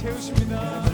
채우십니다.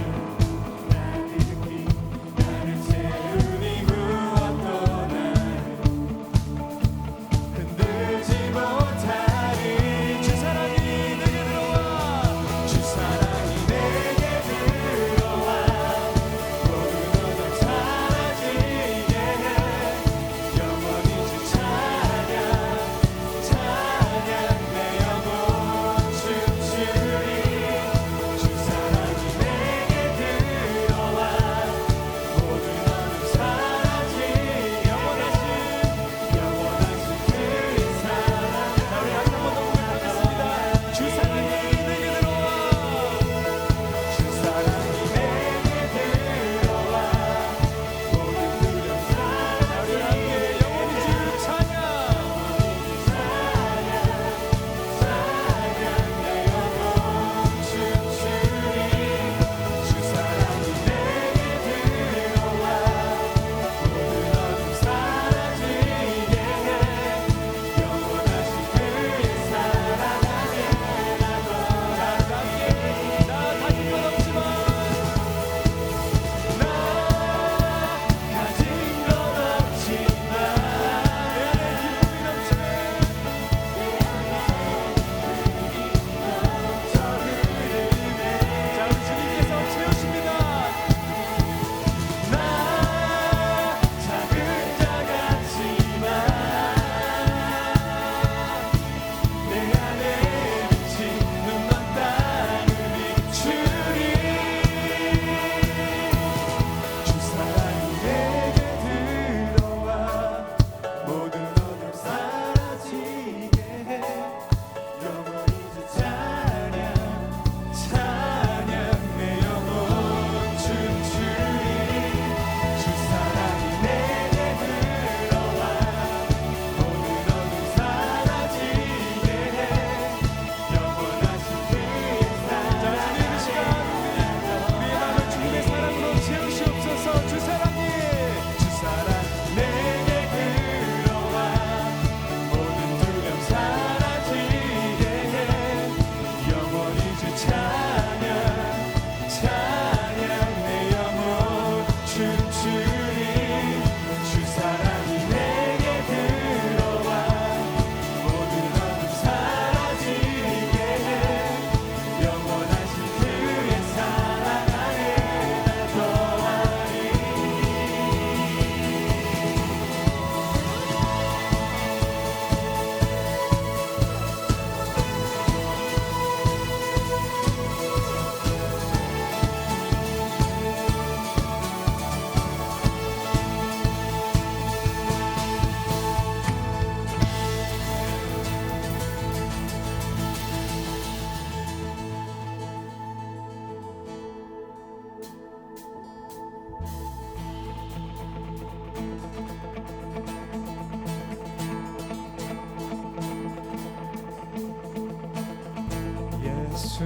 예수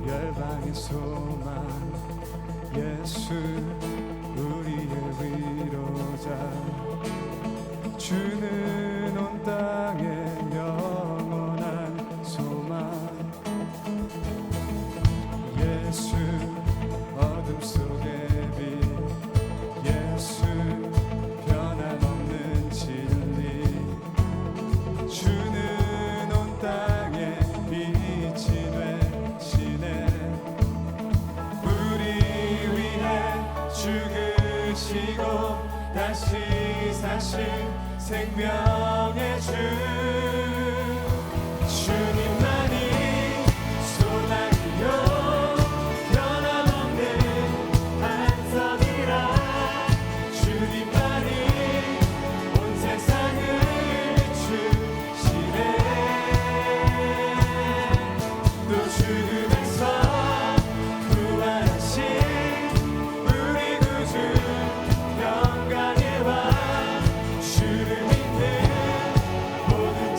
열방의 소망, 예수 우리의 위로자, 주는 온 땅의 영원한 소망. 예수 어둠 속의 빛, 예수 변함없는 진리, 주는 온 땅의 빛이 되시네. 우리 위해 죽으시고 다시 사신 생명의 주, 주님만이 소망이요 모든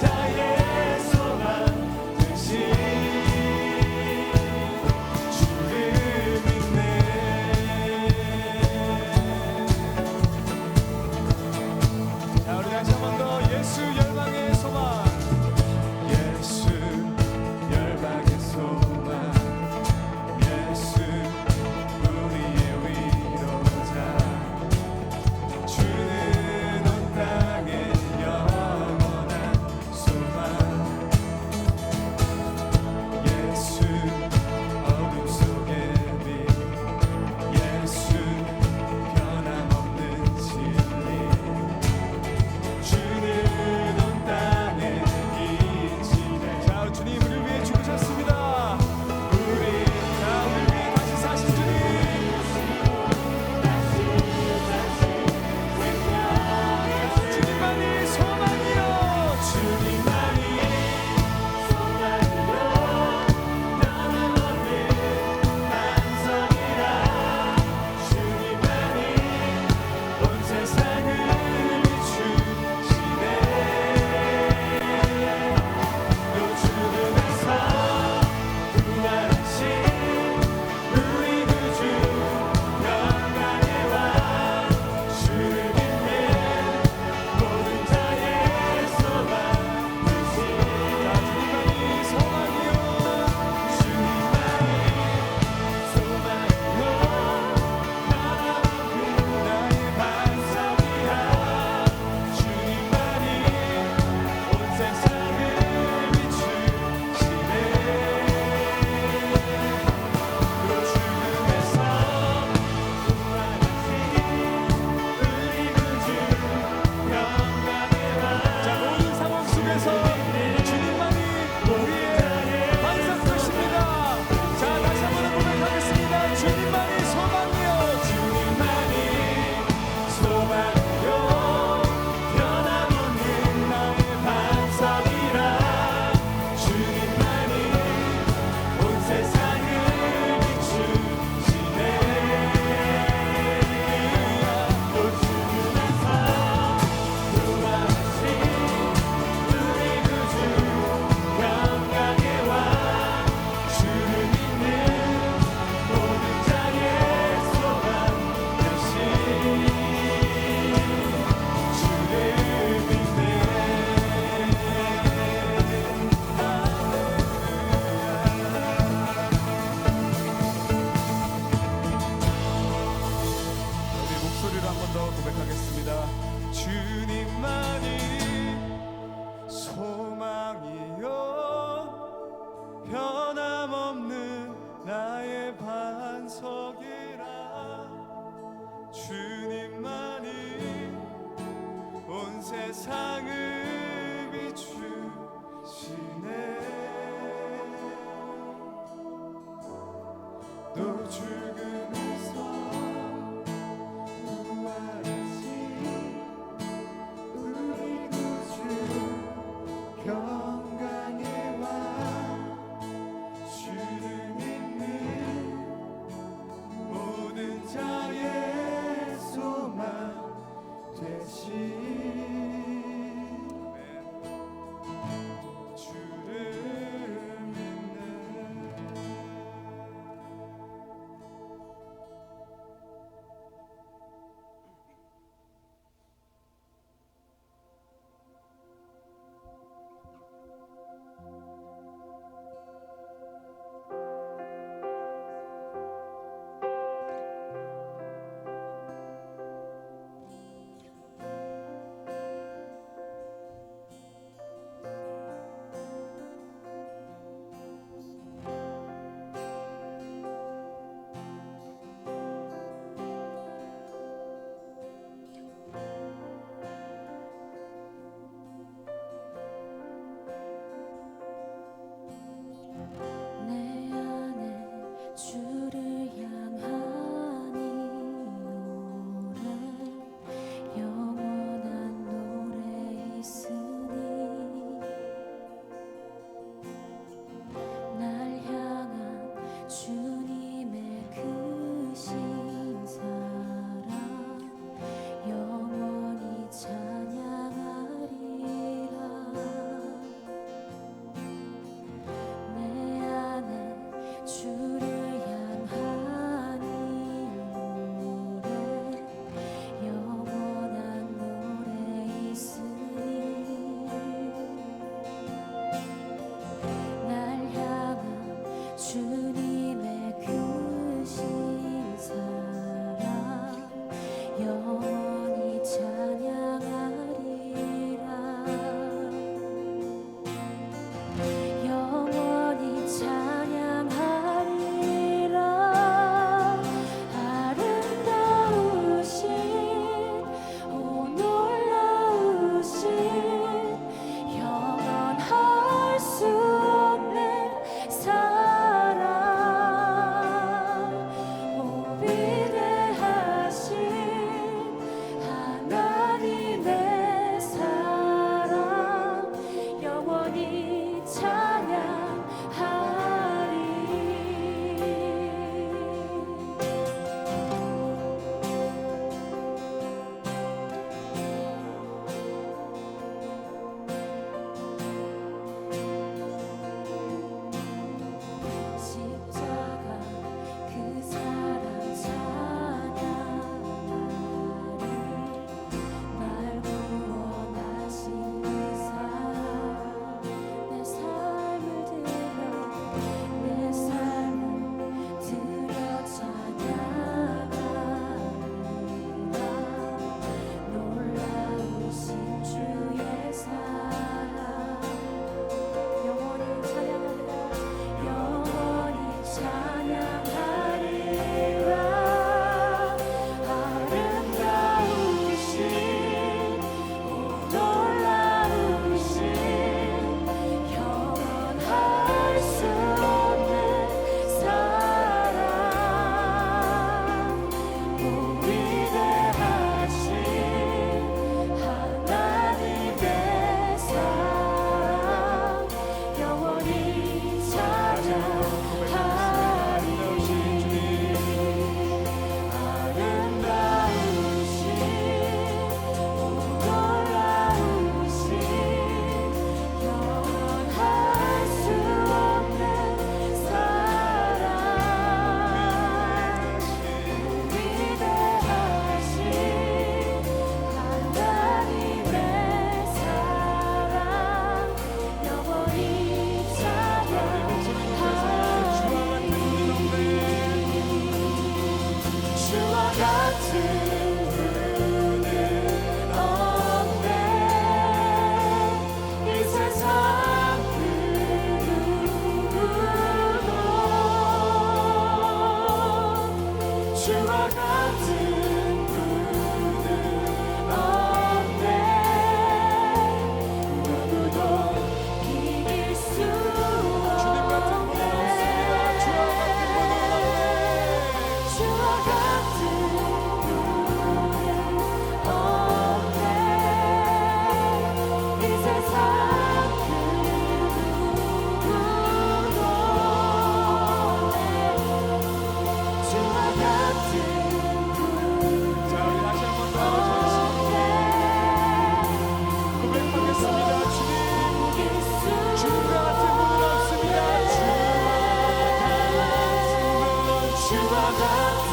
주와 같은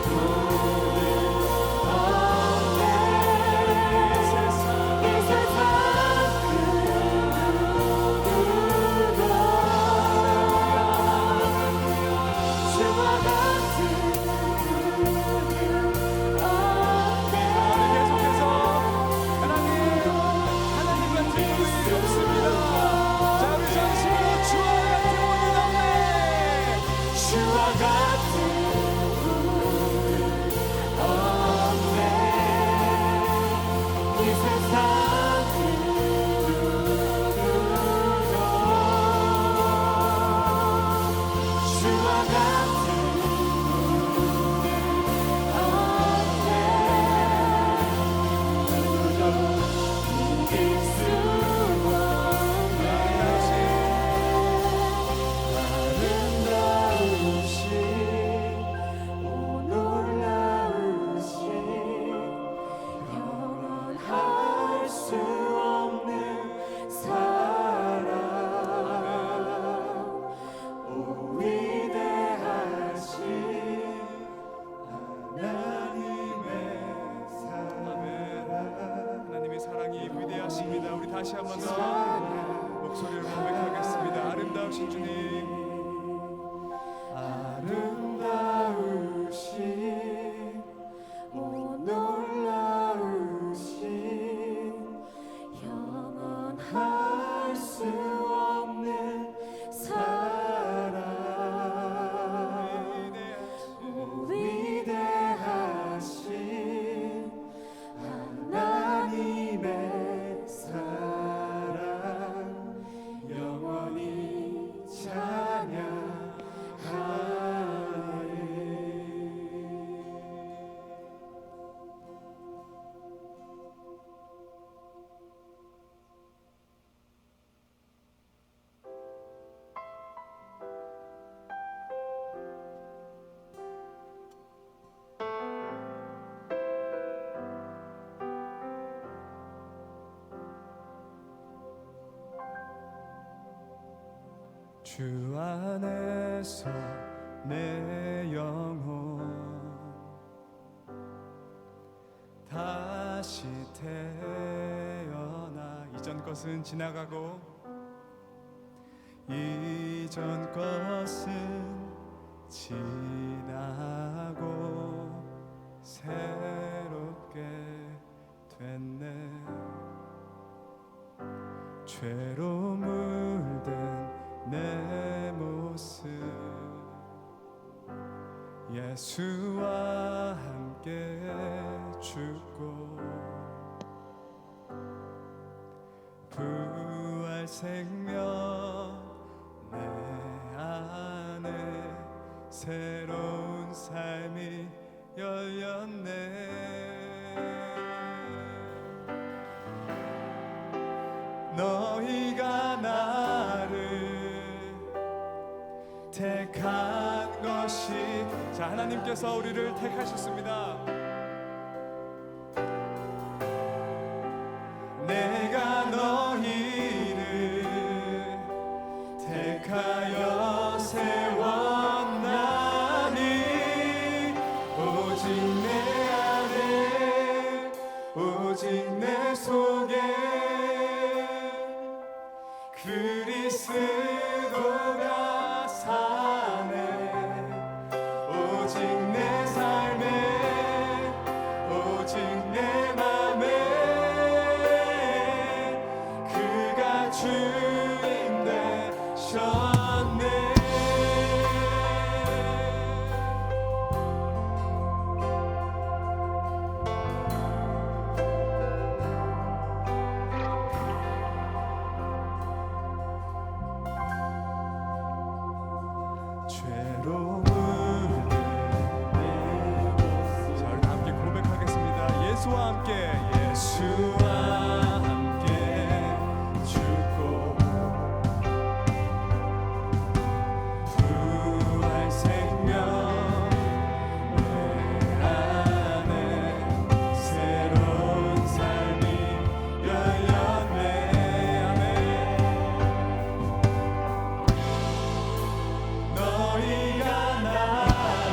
분은 없네. 이 세상 그 누구도 주와 같은 분은 없네. 계속해서 하나님 같은 분이 없습니다. 자, 우리 전심으로 주와 같은 분은 없네. 주와 같은 분은 없네. 이 세상 그 누구도 주와 같은 분은 없네. 누구도 이길 수 없네. 영원할 수 없는 사랑, 오 위대하신 하나님의 사랑. 하나님의 사랑이 위대하십니다. 우리 다시 한번 더 목소리를 고백하겠습니다. 아름다우신 주님, 아름다우신 오 놀라우신 영원할 수 없는 사랑, 오 위대하신 하나님의 사랑, 영원히 찬양하리. 주 안에서 내 영혼 다시 태어나. 이전 것은 지나가고 이전 것은 지나고 새롭게 됐네. 죄로 물든 내 모습 예수와 함께 죽고 부활 생명 내 안에 새로운 삶이 열렸네. 너희가 나를 택한 것이, 자, 하나님께서 우리를 택하셨습니다. 내가 너희를 택하여 세웠나니 오직 내 안에 오직 내 속에 그리스도가 사네. 오직 내 삶에 오직 내 맘에 그가 주인 되셨네. 죄로 물든 내 모습. 자, 우리 다 함께 고백하겠습니다. 예수와 함께, 예수와 함께 죽고 부활 생명 내 안에 새로운 삶이 열렸네. 아멘. 너희가 나를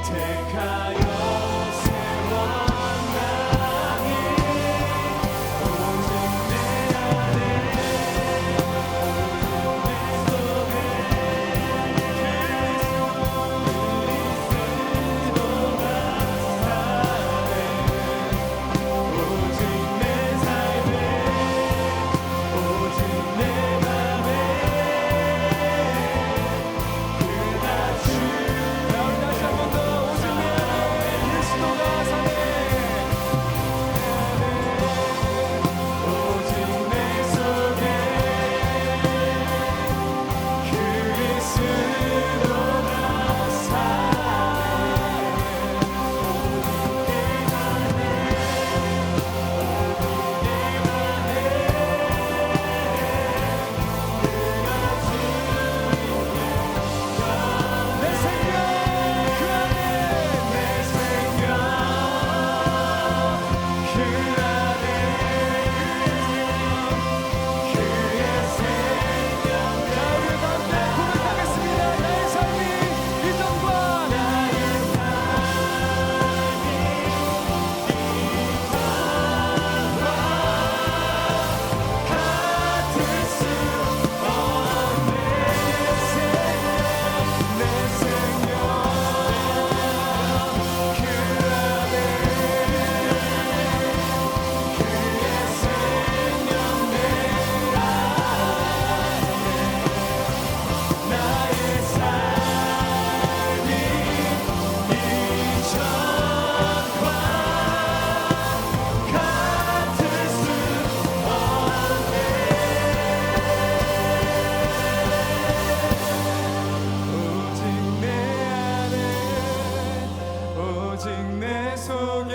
택하여 세워나니 오직 내 안에 내 속에 그리스도가 사네 오직 내 삶에 오직 내 맘에 그가 주 다시 한 번 더 오직 내 안에 그리스도가 사네 오직 내 속에 그리스도가 내 생명 그 안에 내 생명 그 안에 그의 생명 자 우리 가운데 고백하겠습니다. 나의 삶이 이전과 나의 같을 수 없네 내 생명 그 안에 그의 생명 내 안에 나의 삶이 이전과 같을 수 없네 오직 내 안에 오직 내 속에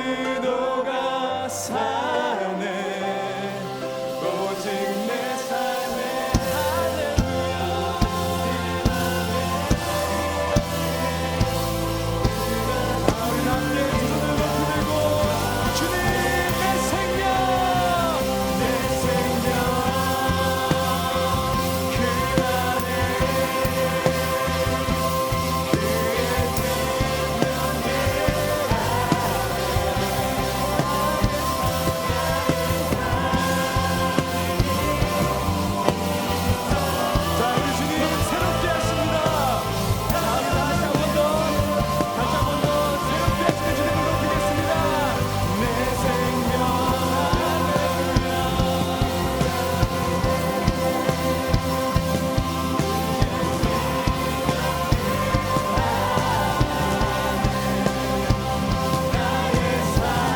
그리스도가 사네 오직 내 삶에 할렐루야 우리 함께 두 손을 높이 들고 주님 내 생명 내 생명 그 안에 자 우리 주님 새롭게 하십니다. 자 우리 다시 한 번 더 새롭게 하시는 주님을 높이겠습니다. 내 생명 나의 삶이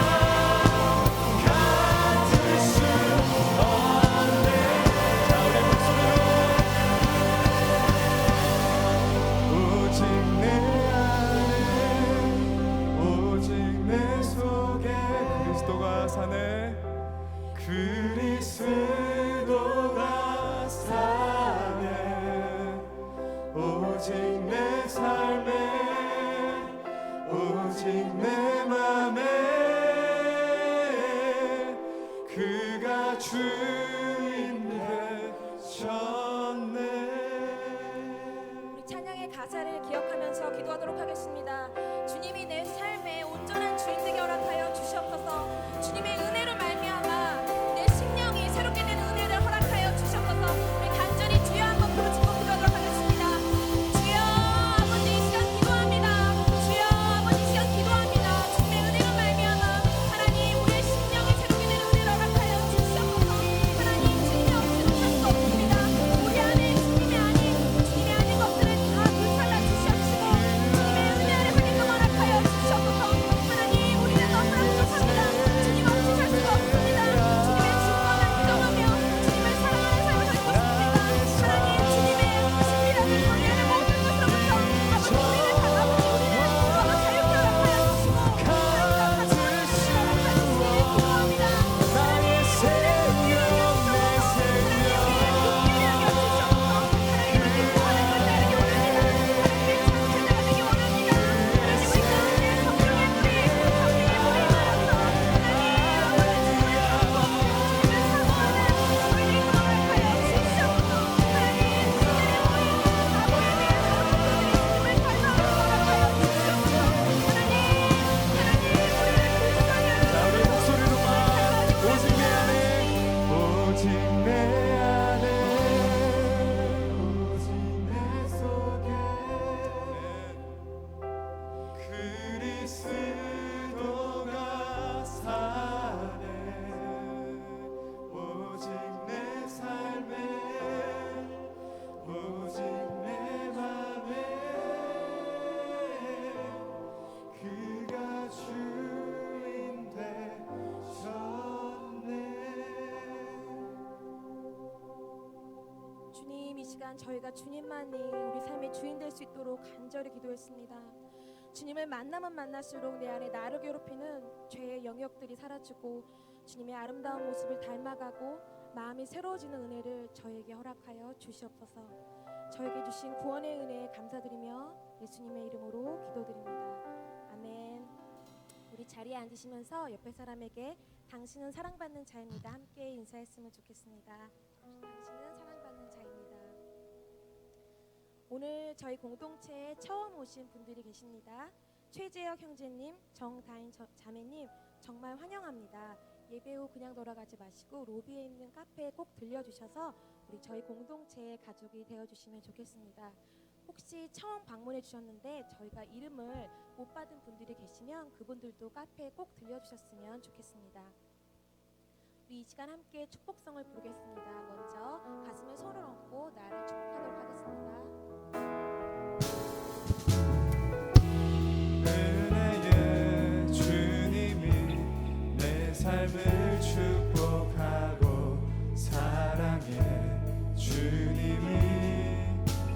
이전과 같을 수 없네 자 우리 목소리로 오직 내 안에 오직 내 속에 그리스도가 사네 그리스도가 사네 오직 내 삶에 오직 내 맘에 그가 주인 되셨네 우리 찬양의 가사를 기억하면서 기도하도록 하겠습니다. 주님이 내 삶에 온전한 주인 되게 허락하여 주시옵소서. 주님의 은혜로 말미암아 내 심령이 새롭게 되는 은혜를 허락하여 주시옵소서. 우리 간절히 주여 한번 부르짖고 기도하도록 하겠습니다. 주여 아버지 이 시간 기도합니다. 주여 아버지 이 시간 기도합니다. 주님의 은혜로 말미암아 하나님 우리의 심령이 새롭게 되는 은혜를 허락하여 주시옵소서. 하나님 시간 저희가 주님만이 우리 삶의 주인 될 수 있도록 간절히 기도했습니다. 주님을 만나면 만날수록 내 안에 나를 괴롭히는 죄의 영역들이 사라지고 주님의 아름다운 모습을 닮아가고 마음이 새로워지는 은혜를 저에게 허락하여 주시옵소서. 저에게 주신 구원의 은혜에 감사드리며 예수님의 이름으로 기도드립니다. 아멘. 우리 자리에 앉으시면서 옆에 사람에게 당신은 사랑받는 자입니다. 함께 인사했으면 좋겠습니다. 당신은 사랑받는 자입니다. 오늘 저희 공동체에 처음 오신 분들이 계십니다. 최재혁 형제님, 정다인 자매님 정말 환영합니다. 예배 후 그냥 돌아가지 마시고 로비에 있는 카페에 꼭 들려주셔서 우리 저희 공동체의 가족이 되어주시면 좋겠습니다. 혹시 처음 방문해 주셨는데 저희가 이름을 못 받은 분들이 계시면 그분들도 카페에 꼭 들려주셨으면 좋겠습니다. 우리 이 시간 함께 축복성을 부르겠습니다. 먼저 가슴에 손을 얹고 나를 축복하도록 하겠습니다. 은혜의 주님이 내 삶을 축복하고 사랑의 주님이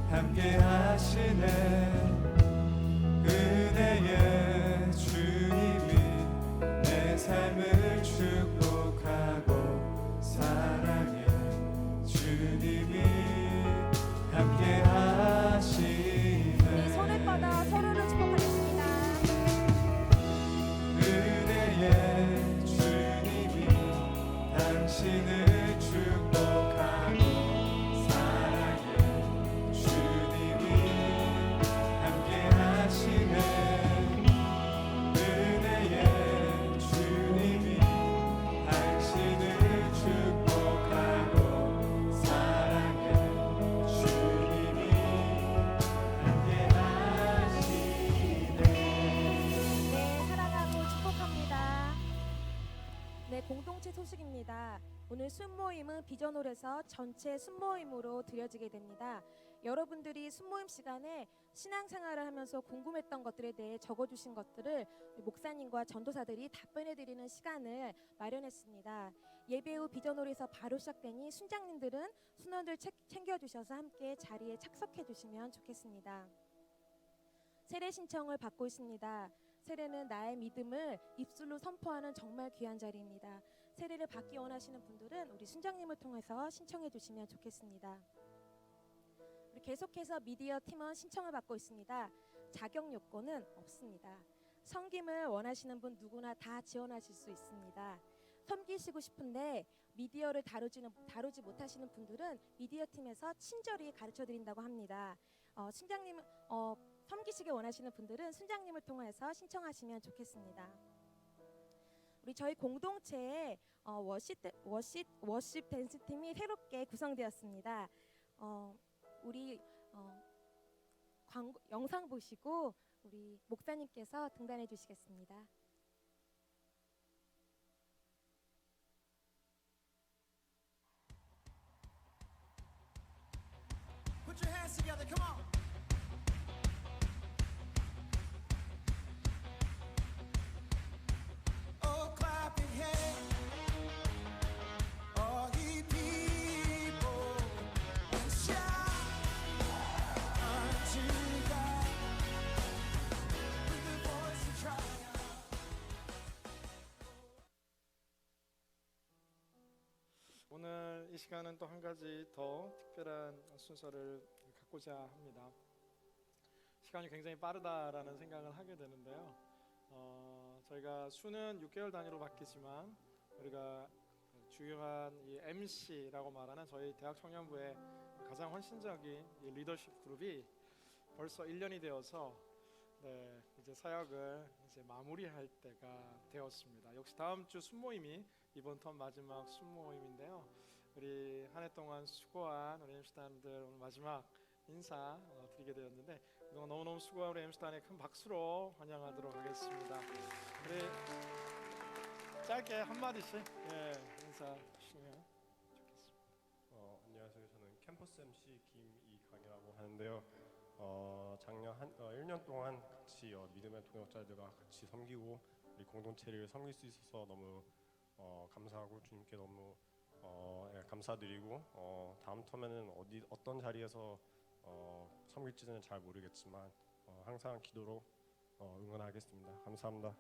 함께 하시네. 은혜의 주님이 내 삶을 축복하고 사랑의 주님이 함께 하시네. 우리 손을 뻗어 서로를 축복하겠습니다. 은혜의 주님이 당신을 축복하고 사랑의 주님이 함께 하시네. 은혜의 주님이 당신을 축복하고 사랑의 주님이 함께 하시네. 네, 사랑하고 축복합니다. 네, 공동체 소식입니다. 오늘 순모임은 비전홀에서 전체 순모임으로 드려지게 됩니다. 여러분들이 순모임 시간에 신앙생활을 하면서 궁금했던 것들에 대해 적어주신 것들을 목사님과 전도사들이 답변해드리는 시간을 마련했습니다. 예배 후 비전홀에서 바로 시작되니 순장님들은 순원들 챙겨주셔서 함께 자리에 착석해 주시면 좋겠습니다. 세례 신청을 받고 있습니다. 세례는 나의 믿음을 입술로 선포하는 정말 귀한 자리입니다. 세례를 받기 원하시는 분들은 우리 순장님을 통해서 신청해 주시면 좋겠습니다. 우리 계속해서 미디어 팀원 신청을 받고 있습니다. 자격 요건은 없습니다. 섬김을 원하시는 분 누구나 다 지원하실 수 있습니다. 섬기시고 싶은데 미디어를 다루지 못하시는 분들은 미디어 팀에서 친절히 가르쳐 드린다고 합니다. 순장님 섬기시기 원하시는 분들은 순장님을 통해서 신청하시면 좋겠습니다. 우리 저희 공동체에 워십 댄스 팀이 새롭게 구성되었습니다. 우리 영상 보시고 우리 목사님께서 등단해 주시겠습니다. Put your hands together, come on. Oh, clap your hands, all ye people, and shout unto God with the voice of triumph. 오늘 이 시간은 또 한 가지 더 특별한 순서를 갖고자 합니다. 시간이 굉장히 빠르다라는 생각을 하게 되는데요. 저희가 수는 6개월 단위로 바뀌지만 우리가 중요한 이 MC라고 말하는 저희 대학 청년부의 가장 헌신적인 이 리더십 그룹이 벌써 1년이 되어서 이제 사역을 이제 마무리할 때가 되었습니다. 역시 다음 주 순모임이 이번 턴 마지막 순모임인데요. 우리 한 해 동안 수고한 우리 MC단들 오늘 마지막 인사 드리게 되었는데 그동안 너무너무 수고한 우리 MC단에 큰 박수로 환영하도록 하겠습니다. 우리 짧게 한마디씩 인사 주시면 좋겠습니다. 안녕하세요. 저는 캠퍼스 MC 김이강이라고 하는데요. 작년 1년 동안 같이 믿음의 동역자들과 같이 섬기고 우리 공동체를 섬길 수 있어서 너무 감사하고 주님께 너무 예, 감사드리고 다음 텀에는 어떤 자리에서 섬길지는 잘 모르겠지만 항상 기도로 응원하겠습니다. 감사합니다.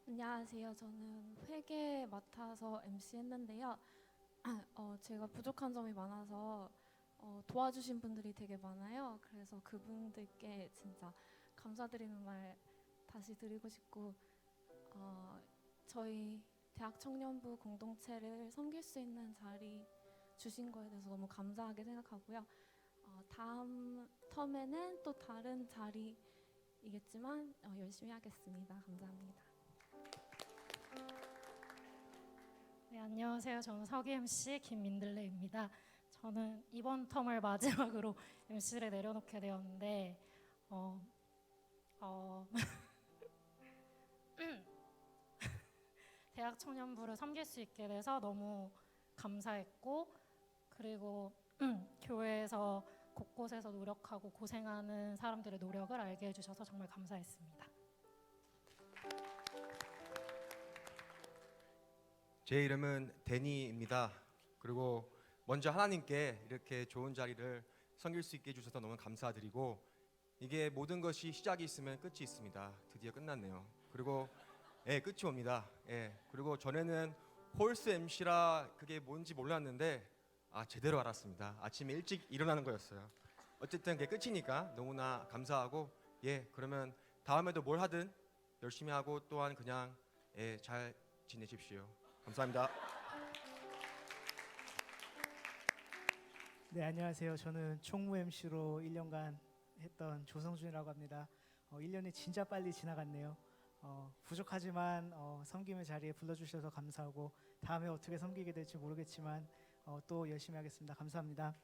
안녕하세요. 저는 회계 맡아서 MC 했는데요. 제가 부족한 점이 많아서 도와주신 분들이 되게 많아요. 그래서 그분들께 진짜 감사드리는 말 다시 드리고 싶고, 저희 대학 청년부 공동체를 섬길 수 있는 자리 주신 거에 대해서 너무 감사하게 생각하고요. 다음 텀에는 또 다른 자리이겠지만 열심히 하겠습니다. 감사합니다. 네, 안녕하세요. 저는 서기 MC 김민들레입니다. 저는 이번 텀을 마지막으로 MC를 내려놓게 되었는데 대학 청년부를 섬길 수 있게 돼서 너무 감사했고, 그리고 교회에서 곳곳에서 노력하고 고생하는 사람들의 노력을 알게 해주셔서 정말 감사했습니다. 제 이름은 데니입니다. 그리고 먼저 하나님께 이렇게 좋은 자리를 섬길 수 있게 해주셔서 너무 감사드리고, 이게 모든 것이 시작이 있으면 끝이 있습니다. 드디어 끝났네요. 그리고 끝이 옵니다. 그리고 전에는 홀스 MC라 그게 뭔지 몰랐는데 제대로 알았습니다. 아침에 일찍 일어나는 거였어요. 어쨌든 그게 끝이니까 너무나 감사하고, 그러면 다음에도 뭘 하든 열심히 하고 또한 그냥 잘 지내십시오. 감사합니다. 네, 안녕하세요. 저는 총무 MC로 1년간 했던 조성준이라고 합니다. 1년이 진짜 빨리 지나갔네요. 부족하지만 섬김의 자리에 불러주셔서 감사하고, 다음에 어떻게 섬기게 될지 모르겠지만 또 열심히 하겠습니다. 감사합니다.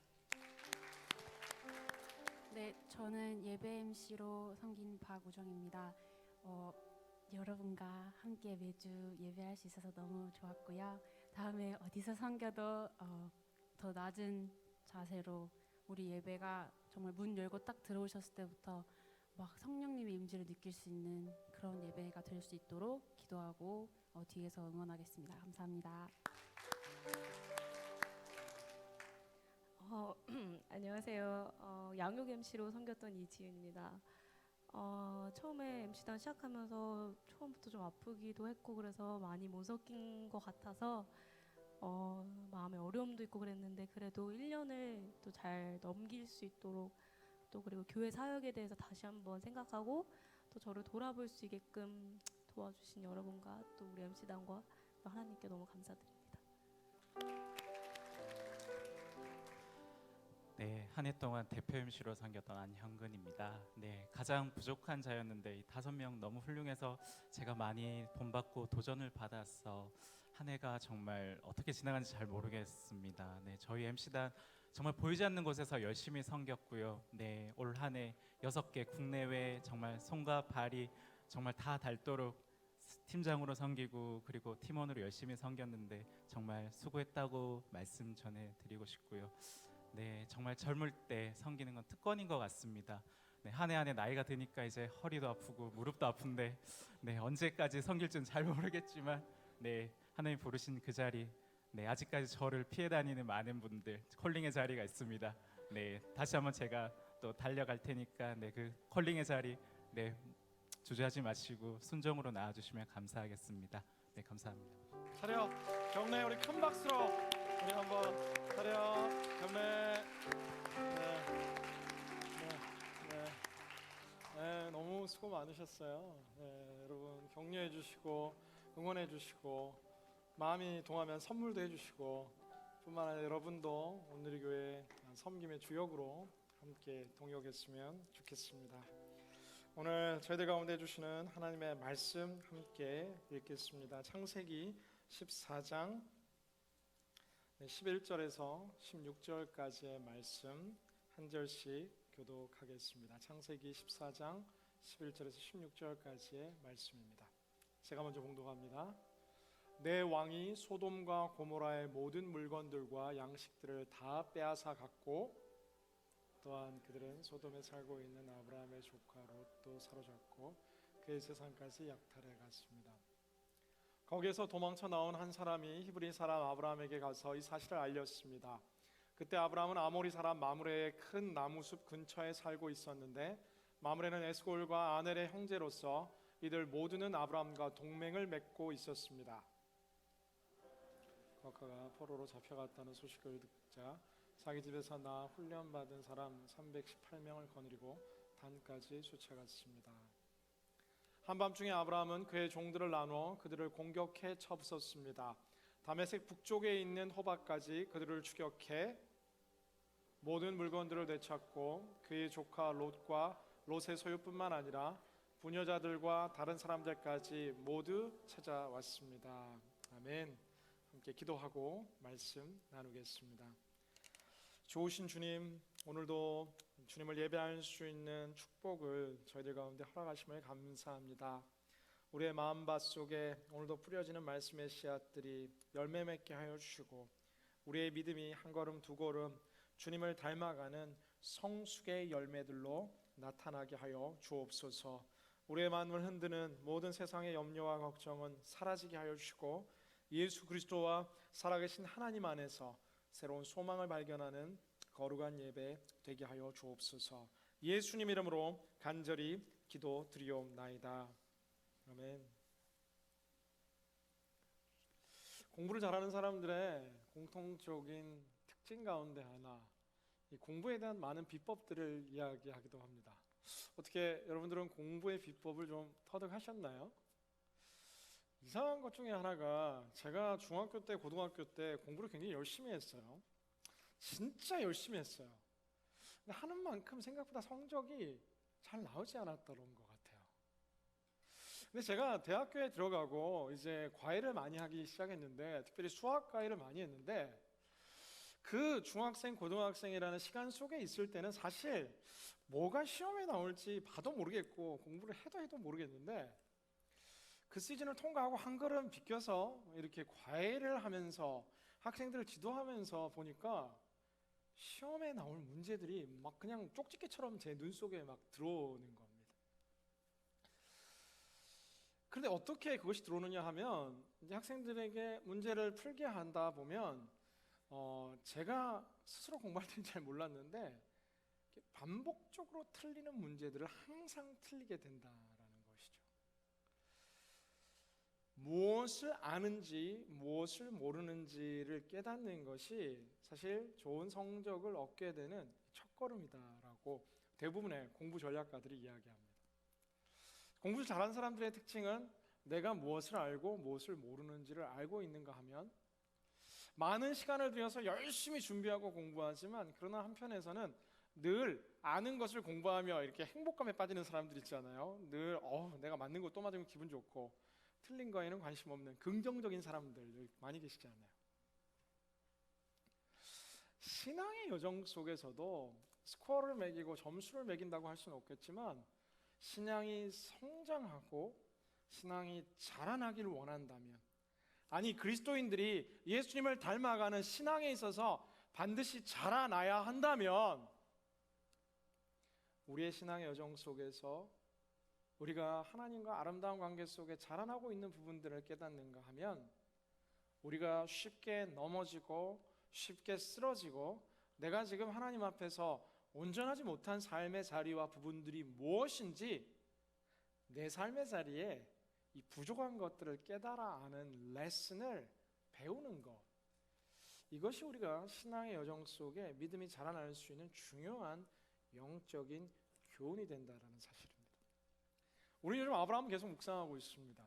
네, 저는 예배 MC로 섬긴 박우정입니다. 여러분과 함께 매주 예배할 수 있어서 너무 좋았고요. 다음에 어디서 섬겨도 더 낮은 자세로 우리 예배가 정말 문 열고 딱 들어오셨을 때부터 막 성령님의 임재를 느낄 수 있는 그런 예배가 될 수 있도록 기도하고 뒤에서 응원하겠습니다. 감사합니다. 안녕하세요. 양육 MC로 섬겼던 이지은입니다. 처음에 MC단 시작하면서 처음부터 좀 아프기도 했고 그래서 많이 못 섞인 것 같아서 마음에 어려움도 있고 그랬는데, 그래도 1년을 또 잘 넘길 수 있도록, 또 그리고 교회 사역에 대해서 다시 한번 생각하고 또 저를 돌아볼 수 있게끔 도와주신 여러분과 또 우리 MC단과 또 하나님께 너무 감사드립니다. 네, 한 해 동안 대표 MC로 섬겼던 안형근입니다. 네, 가장 부족한 자였는데 이 5명 너무 훌륭해서 제가 많이 본받고 도전을 받아서 한 해가 정말 어떻게 지나간지 잘 모르겠습니다. 네, 저희 MC단 정말 보이지 않는 곳에서 열심히 섬겼고요. 네, 올 한 해 6개 국내외 정말 손과 발이 정말 다 닳도록 팀장으로 섬기고 그리고 팀원으로 열심히 섬겼는데 정말 수고했다고 말씀 전해드리고 싶고요. 네, 정말 젊을 때 섬기는 건 특권인 것 같습니다. 네, 한 해 한 해 나이가 드니까 이제 허리도 아프고 무릎도 아픈데, 네, 언제까지 섬길지는 잘 모르겠지만, 네, 하나님 부르신 그 자리, 네, 아직까지 저를 피해 다니는 많은 분들 콜링의 자리가 있습니다. 네, 다시 한번 제가 또 달려갈 테니까, 네, 그 콜링의 자리, 네, 주저하지 마시고 순종으로 나와주시면 감사하겠습니다. 네, 감사합니다. 차려 경례, 우리 큰 박수로 우리 한번 차려 경례. 네, 너무 수고 많으셨어요. 네, 여러분 격려해 주시고 응원해 주시고 마음이 동하면 선물도 해주시고, 뿐만 아니라 여러분도 오늘의 교회 섬김의 주역으로 함께 동역했으면 좋겠습니다. 오늘 저희들 가운데 해주시는 하나님의 말씀 함께 읽겠습니다. 창세기 14장 11절에서 16절까지의 말씀 한 절씩 교독하겠습니다. 창세기 14장 11절에서 16절까지의 말씀입니다. 제가 먼저 봉독합니다. 내 왕이 소돔과 고모라의 모든 물건들과 양식들을 다 빼앗아 갔고, 또한 그들은 소돔에 살고 있는 아브라함의 조카 롯도 사로잡고 그의 재산까지 약탈해 갔습니다. 거기에서 도망쳐 나온 한 사람이 히브리 사람 아브라함에게 가서 이 사실을 알렸습니다. 그때 아브라함은 아모리 사람 마므레의 큰 나무숲 근처에 살고 있었는데 마므레는 에스골과 아넬의 형제로서 이들 모두는 아브라함과 동맹을 맺고 있었습니다. 거카가 포로로 잡혀갔다는 소식을 듣자 자기 집에서 나 훈련받은 사람 318명을 거느리고 단까지 쫓아갔습니다. 한밤중에 아브라함은 그의 종들을 나눠 그들을 공격해 쳐부쉈습니다. 다메섹 북쪽에 있는 호박까지 그들을 추격해 모든 물건들을 되찾고 그의 조카 롯과 롯의 소유뿐만 아니라 부녀자들과 다른 사람들까지 모두 찾아왔습니다. 아멘. 함께 기도하고 말씀 나누겠습니다. 좋으신 주님, 오늘도 주님을 예배할 수 있는 축복을 저희들 가운데 허락하심을 감사합니다. 우리의 마음밭 속에 오늘도 뿌려지는 말씀의 씨앗들이 열매 맺게 하여 주시고 우리의 믿음이 한 걸음 두 걸음 주님을 닮아가는 성숙의 열매들로 나타나게 하여 주옵소서. 우리의 마음을 흔드는 모든 세상의 염려와 걱정은 사라지게 하여 주시고 예수 그리스도와 살아계신 하나님 안에서 새로운 소망을 발견하는 거룩한 예배 되게 하여 주옵소서. 예수님 이름으로 간절히 기도드리옵나이다. 아멘. 공부를 잘하는 사람들의 공통적인 특징 가운데 하나, 이 공부에 대한 많은 비법들을 이야기하기도 합니다. 어떻게 여러분들은 공부의 비법을 좀 터득하셨나요? 이상한 것 중에 하나가 제가 중학교 때 고등학교 때 공부를 굉장히 열심히 했어요. 진짜 열심히 했어요. 근데 하는 만큼 생각보다 성적이 잘 나오지 않았던 것 같아요. 근데 제가 대학교에 들어가고 이제 과외를 많이 하기 시작했는데, 특별히 수학 과외를 많이 했는데, 그 중학생, 고등학생이라는 시간 속에 있을 때는 사실 뭐가 시험에 나올지 봐도 모르겠고 공부를 해도 모르겠는데, 그 시즌을 통과하고 한 걸음 비껴서 이렇게 과외를 하면서 학생들을 지도하면서 보니까 시험에 나올 문제들이 막 그냥 쪽집게처럼 제 눈 속에 막 들어오는 겁니다. 그런데 어떻게 그것이 들어오느냐 하면, 이제 학생들에게 문제를 풀게 한다 보면 제가 스스로 공부할 때는 잘 몰랐는데 반복적으로 틀리는 문제들을 항상 틀리게 된다라는 것이죠. 무엇을 아는지 무엇을 모르는지를 깨닫는 것이 사실 좋은 성적을 얻게 되는 첫걸음이다라고 대부분의 공부 전략가들이 이야기합니다. 공부를 잘하는 사람들의 특징은 내가 무엇을 알고 무엇을 모르는지를 알고 있는가 하면 많은 시간을 들여서 열심히 준비하고 공부하지만, 그러나 한편에서는 늘 아는 것을 공부하며 이렇게 행복감에 빠지는 사람들 있잖아요. 늘 내가 맞는 거 또 맞으면 기분 좋고 틀린 거에는 관심 없는 긍정적인 사람들 많이 계시지 않나요? 신앙의 여정 속에서도 스코어를 매기고 점수를 매긴다고 할 수는 없겠지만, 신앙이 성장하고 신앙이 자라나기를 원한다면, 아니 그리스도인들이 예수님을 닮아가는 신앙에 있어서 반드시 자라나야 한다면, 우리의 신앙의 여정 속에서 우리가 하나님과 아름다운 관계 속에 자라나고 있는 부분들을 깨닫는가 하면, 우리가 쉽게 넘어지고 쉽게 쓰러지고 내가 지금 하나님 앞에서 온전하지 못한 삶의 자리와 부분들이 무엇인지 내 삶의 자리에 이 부족한 것들을 깨달아 아는 레슨을 배우는 것, 이것이 우리가 신앙의 여정 속에 믿음이 자라날 수 있는 중요한 영적인 교훈이 된다는 사실입니다. 우리 요즘 아브라함 계속 묵상하고 있습니다.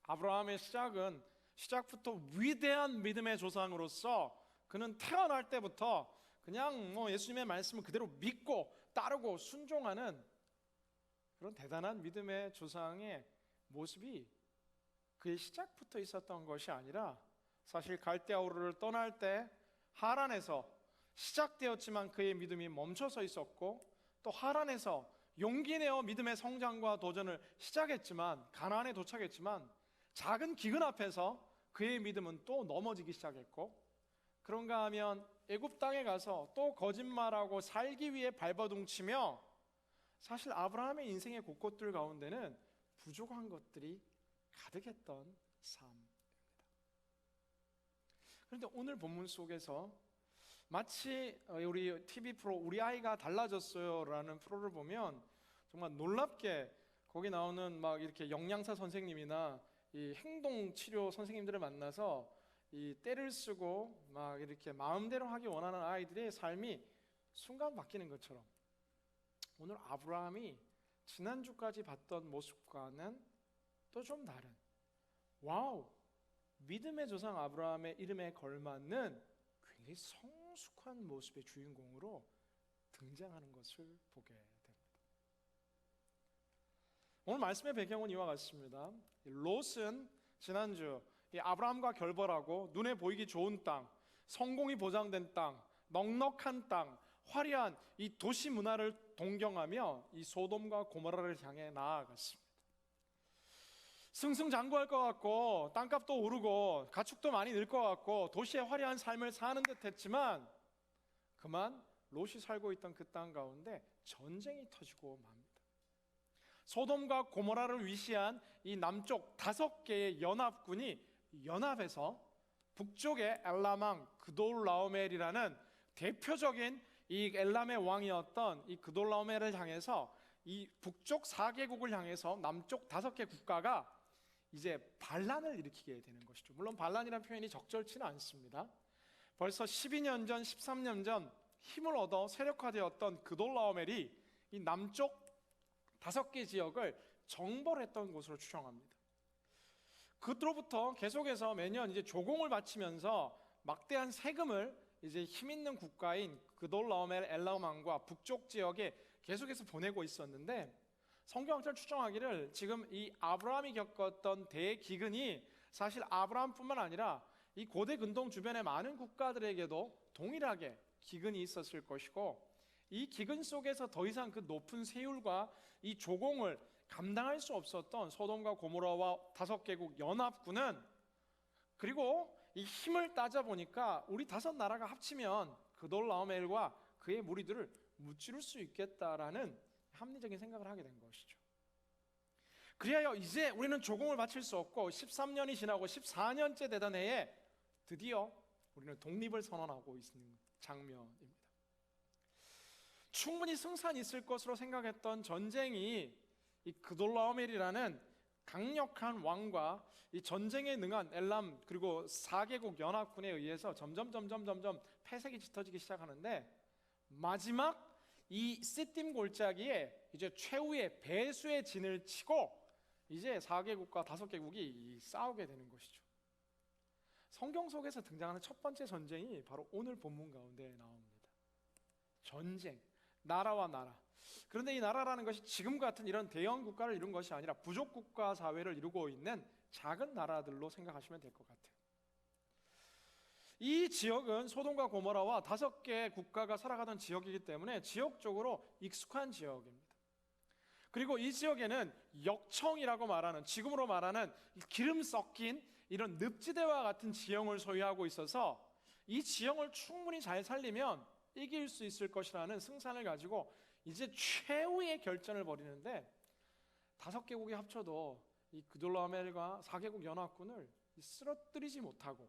아브라함의 시작부터 위대한 믿음의 조상으로서 그는 태어날 때부터 그냥 예수님의 말씀을 그대로 믿고 따르고 순종하는 그런 대단한 믿음의 조상의 모습이 그의 시작부터 있었던 것이 아니라, 사실 갈대아우르를 떠날 때 하란에서 시작되었지만 그의 믿음이 멈춰서 있었고, 또 하란에서 용기 내어 믿음의 성장과 도전을 시작했지만 가나안에 도착했지만 작은 기근 앞에서 그의 믿음은 또 넘어지기 시작했고, 그런가 하면 애굽 땅에 가서 또 거짓말하고 살기 위해 발버둥치며, 사실 아브라함의 인생의 곳곳들 가운데는 부족한 것들이 가득했던 삶입니다. 그런데 오늘 본문 속에서 마치 우리 TV 프로 우리 아이가 달라졌어요라는 프로를 보면 정말 놀랍게 거기 나오는 막 이렇게 영양사 선생님이나 이 행동 치료 선생님들을 만나서 이 때를 쓰고 막 이렇게 마음대로 하기 원하는 아이들의 삶이 순간 바뀌는 것처럼 오늘 아브라함이 지난주까지 봤던 모습과는 또 좀 다른, 와우, 믿음의 조상 아브라함의 이름에 걸맞는 굉장히 성숙한 모습의 주인공으로 등장하는 것을 보게 됩니다. 오늘 말씀의 배경은 이와 같습니다. 롯은 지난주 이 아브라함과 결별하고 눈에 보이기 좋은 땅, 성공이 보장된 땅, 넉넉한 땅, 화려한 이 도시 문화를 동경하며 이 소돔과 고모라를 향해 나아갔습니다. 승승장구할 것 같고 땅값도 오르고 가축도 많이 늘 것 같고 도시의 화려한 삶을 사는 듯 했지만 그만 롯이 살고 있던 그 땅 가운데 전쟁이 터지고 맙니다. 소돔과 고모라를 위시한 이 남쪽 5개의 연합군이 연합해서 북쪽의 엘람왕 그돌라오멜이라는 대표적인 이 엘람의 왕이었던 이 그돌라오멜을 향해서 이 북쪽 4개국을 향해서 남쪽 5개 국가가 이제 반란을 일으키게 되는 것이죠. 물론 반란이라는 표현이 적절치는 않습니다. 벌써 12년 전, 13년 전 힘을 얻어 세력화되었던 그돌라오멜이 이 남쪽 5개 지역을 정벌했던 곳으로 추정합니다. 그로부터 계속해서 매년 이제 조공을 바치면서 막대한 세금을 이제 힘 있는 국가인 그돌라오멜 엘라망과 북쪽 지역에 계속해서 보내고 있었는데 성경학자를 추정하기를 지금 이 아브라함이 겪었던 대기근이 사실 아브라함뿐만 아니라 이 고대 근동 주변의 많은 국가들에게도 동일하게 기근이 있었을 것이고 이 기근 속에서 더 이상 그 높은 세율과 이 조공을 감당할 수 없었던 소돔과 고모라와 5개국 연합군은 그리고 이 힘을 따져보니까 우리 5나라가 합치면 그돌라오멜과 그의 무리들을 무찌를 수 있겠다라는 합리적인 생각을 하게 된 것이죠. 그리하여 이제 우리는 조공을 바칠 수 없고 13년이 지나고 14년째 되던 해에 드디어 우리는 독립을 선언하고 있는 장면입니다. 충분히 승산이 있을 것으로 생각했던 전쟁이 이 그돌라오멜이라는 강력한 왕과 이 전쟁에 능한 엘람 그리고 4개국 연합군에 의해서 점점 패색이 짙어지기 시작하는데 마지막 이 시딤 골짜기에 이제 최후의 배수의 진을 치고 이제 4개국과 5개국이 싸우게 되는 것이죠. 성경 속에서 등장하는 첫 번째 전쟁이 바로 오늘 본문 가운데 나옵니다. 전쟁, 나라와 나라. 그런데 이 나라라는 것이 지금 같은 이런 대형 국가를 이룬 것이 아니라 부족 국가 사회를 이루고 있는 작은 나라들로 생각하시면 될 것 같아요. 이 지역은 소돔과 고모라와 5개 국가가 살아가던 지역이기 때문에 지역적으로 익숙한 지역입니다. 그리고 이 지역에는 역청이라고 말하는 지금으로 말하는 기름 섞인 이런 늪지대와 같은 지형을 소유하고 있어서 이 지형을 충분히 잘 살리면 이길 수 있을 것이라는 승산을 가지고 이제 최후의 결전을 벌이는데 5개국이 합쳐도 이 그돌라오멜과 4개국 연합군을 쓰러뜨리지 못하고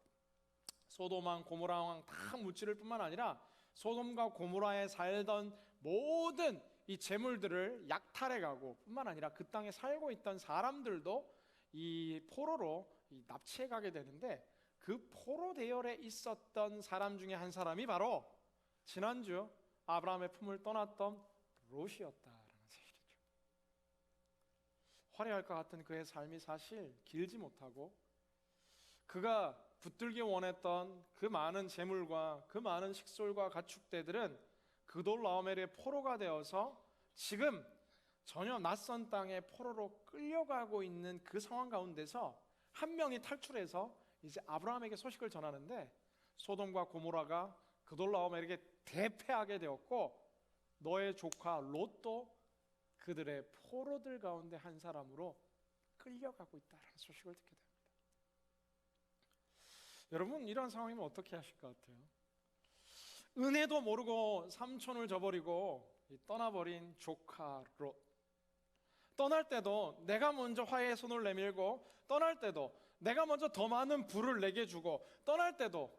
소돔왕, 고모라왕 다 무찌를 뿐만 아니라 소돔과 고모라에 살던 모든 이 재물들을 약탈해가고 뿐만 아니라 그 땅에 살고 있던 사람들도 이 포로로 납치해가게 되는데 그 포로 대열에 있었던 사람 중에 한 사람이 바로 지난주 아브라함의 품을 떠났던 롯이었다라는 사실이죠. 화려할 것 같은 그의 삶이 사실 길지 못하고 그가 붙들기 원했던 그 많은 재물과 그 많은 식솔과 가축대들은 그돌라오멜의 포로가 되어서 지금 전혀 낯선 땅에 포로로 끌려가고 있는 그 상황 가운데서 한 명이 탈출해서 이제 아브라함에게 소식을 전하는데 소돔과 고모라가 그돌라오멜에게 대패하게 되었고 너의 조카 롯도 그들의 포로들 가운데 한 사람으로 끌려가고 있다라는 소식을 듣게 됩니다. 여러분 이런 상황이면 어떻게 하실 것 같아요? 은혜도 모르고 삼촌을 저버리고 떠나버린 조카 롯, 떠날 때도 내가 먼저 화해의 손을 내밀고, 떠날 때도 내가 먼저 더 많은 부를 내게 주고, 떠날 때도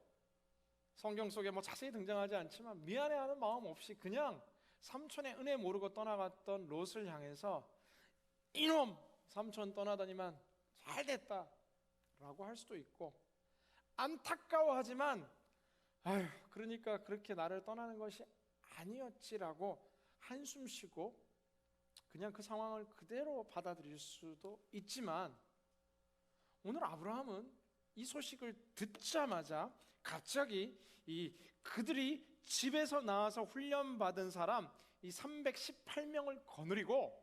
성경 속에 뭐 자세히 등장하지 않지만 미안해하는 마음 없이 그냥 삼촌의 은혜 모르고 떠나갔던 롯을 향해서 이놈 삼촌 떠나다니만 잘됐다 라고 할 수도 있고, 안타까워하지만 아휴 그러니까 그렇게 나를 떠나는 것이 아니었지라고 한숨 쉬고 그냥 그 상황을 그대로 받아들일 수도 있지만, 오늘 아브라함은 이 소식을 듣자마자 갑자기 이 그들이 집에서 나와서 훈련받은 사람 이 318명을 거느리고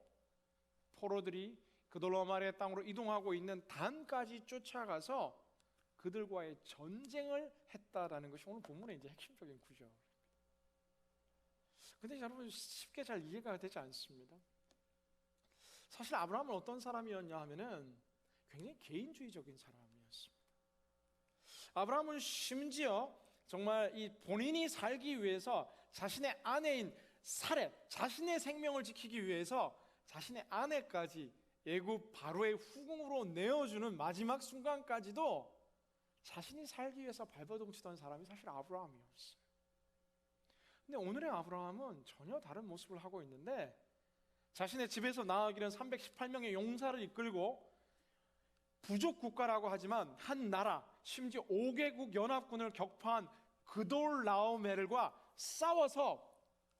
포로들이 그돌로마리아 땅으로 이동하고 있는 단까지 쫓아가서 그들과의 전쟁을 했다라는 것이 오늘 본문의 이제 핵심적인 구조. 근데 여러분 쉽게 잘 이해가 되지 않습니다. 사실 아브라함은 어떤 사람이었냐 하면은 굉장히 개인주의적인 사람이었습니다. 아브라함은 심지어 정말 이 본인이 살기 위해서 자신의 아내인 사렙, 자신의 생명을 지키기 위해서 자신의 아내까지 애굽 바로의 후궁으로 내어주는 마지막 순간까지도 자신이 살기 위해서 발버둥치던 사람이 사실 아브라함이었어요. 근데 오늘의 아브라함은 전혀 다른 모습을 하고 있는데, 자신의 집에서 나아가기는 318명의 용사를 이끌고 부족 국가라고 하지만 한 나라, 심지어 5개국 연합군을 격파한 그돌라오메르과 싸워서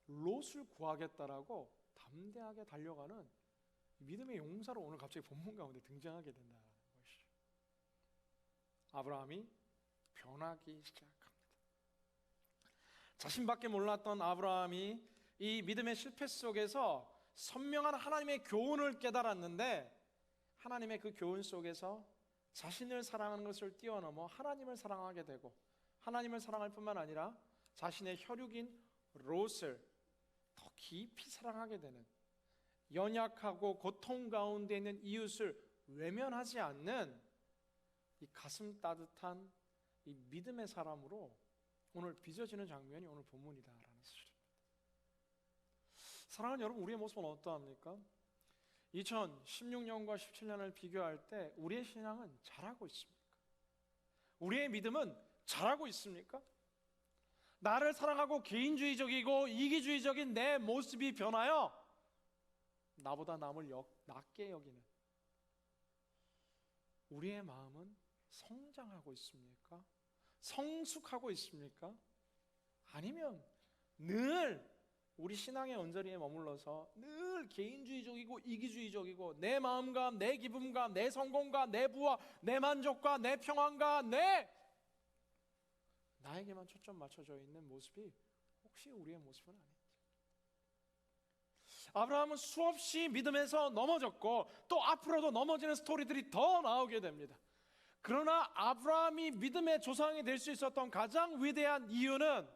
롯을 구하겠다라고 담대하게 달려가는 믿음의 용사로 오늘 갑자기 본문 가운데 등장하게 된다는 것이죠. 아브라함이 변하기 시작합니다. 자신밖에 몰랐던 아브라함이 이 믿음의 실패 속에서 선명한 하나님의 교훈을 깨달았는데, 하나님의 그 교훈 속에서 자신을 사랑하는 것을 뛰어넘어 하나님을 사랑하게 되고, 하나님을 사랑할 뿐만 아니라 자신의 혈육인 롯을 더 깊이 사랑하게 되는, 연약하고 고통 가운데 있는 이웃을 외면하지 않는 이 가슴 따뜻한 이 믿음의 사람으로 오늘 빚어지는 장면이 오늘 본문이다라는 사실입니다. 사랑하는 여러분, 우리의 모습은 어떠합니까? 2016년과 17년을 비교할 때 우리의 신앙은 잘하고 있습니까? 우리의 믿음은 잘하고 있습니까? 나를 사랑하고 개인주의적이고 이기주의적인 내 모습이 변하여 나보다 남을 낮게 여기는 우리의 마음은 성장하고 있습니까? 성숙하고 있습니까? 아니면 늘 우리 신앙의 언저리에 머물러서 늘 개인주의적이고 이기주의적이고 내 마음과 내 기쁨과 내 성공과 내 부와 내 만족과 내 평안과 나에게만 초점 맞춰져 있는 모습이 혹시 우리의 모습은 아닌지. 아브라함은 수없이 믿음에서 넘어졌고 또 앞으로도 넘어지는 스토리들이 더 나오게 됩니다. 그러나 아브라함이 믿음의 조상이 될 수 있었던 가장 위대한 이유는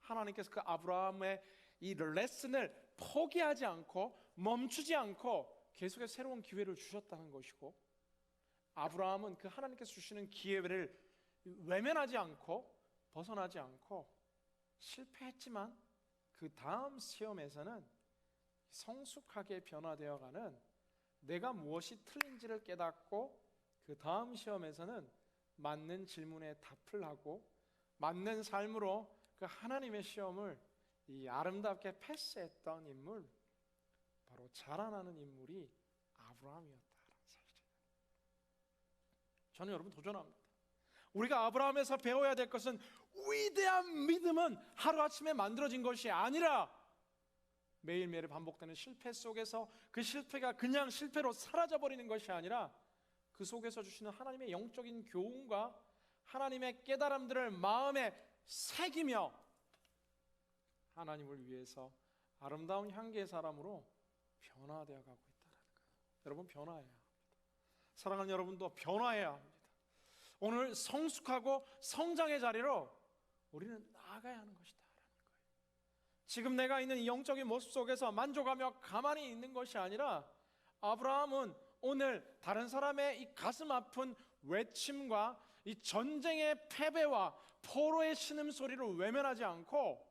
하나님께서 그 아브라함의 이 레슨을 포기하지 않고 멈추지 않고 계속해서 새로운 기회를 주셨다는 것이고, 아브라함은 그 하나님께서 주시는 기회를 외면하지 않고 벗어나지 않고 실패했지만 그 다음 시험에서는 성숙하게 변화되어가는, 내가 무엇이 틀린지를 깨닫고 그 다음 시험에서는 맞는 질문에 답을 하고 맞는 삶으로 그 하나님의 시험을 이 아름답게 패스했던 인물, 바로 자라나는 인물이 아브라함이었다라는 사실이에요. 저는 여러분 도전합니다. 우리가 아브라함에서 배워야 될 것은 위대한 믿음은 하루아침에 만들어진 것이 아니라 매일매일 반복되는 실패 속에서 그 실패가 그냥 실패로 사라져버리는 것이 아니라 그 속에서 주시는 하나님의 영적인 교훈과 하나님의 깨달음들을 마음에 새기며 하나님을 위해서 아름다운 향기의 사람으로 변화되어 가고 있다는 거예요. 여러분 변화해야 합니다. 사랑하는 여러분도 변화해야 합니다. 오늘 성숙하고 성장의 자리로 우리는 나아가야 하는 것이다라는 거예요. 지금 내가 있는 이 영적인 모습 속에서 만족하며 가만히 있는 것이 아니라, 아브라함은 오늘 다른 사람의 이 가슴 아픈 외침과 이 전쟁의 패배와 포로의 신음소리를 외면하지 않고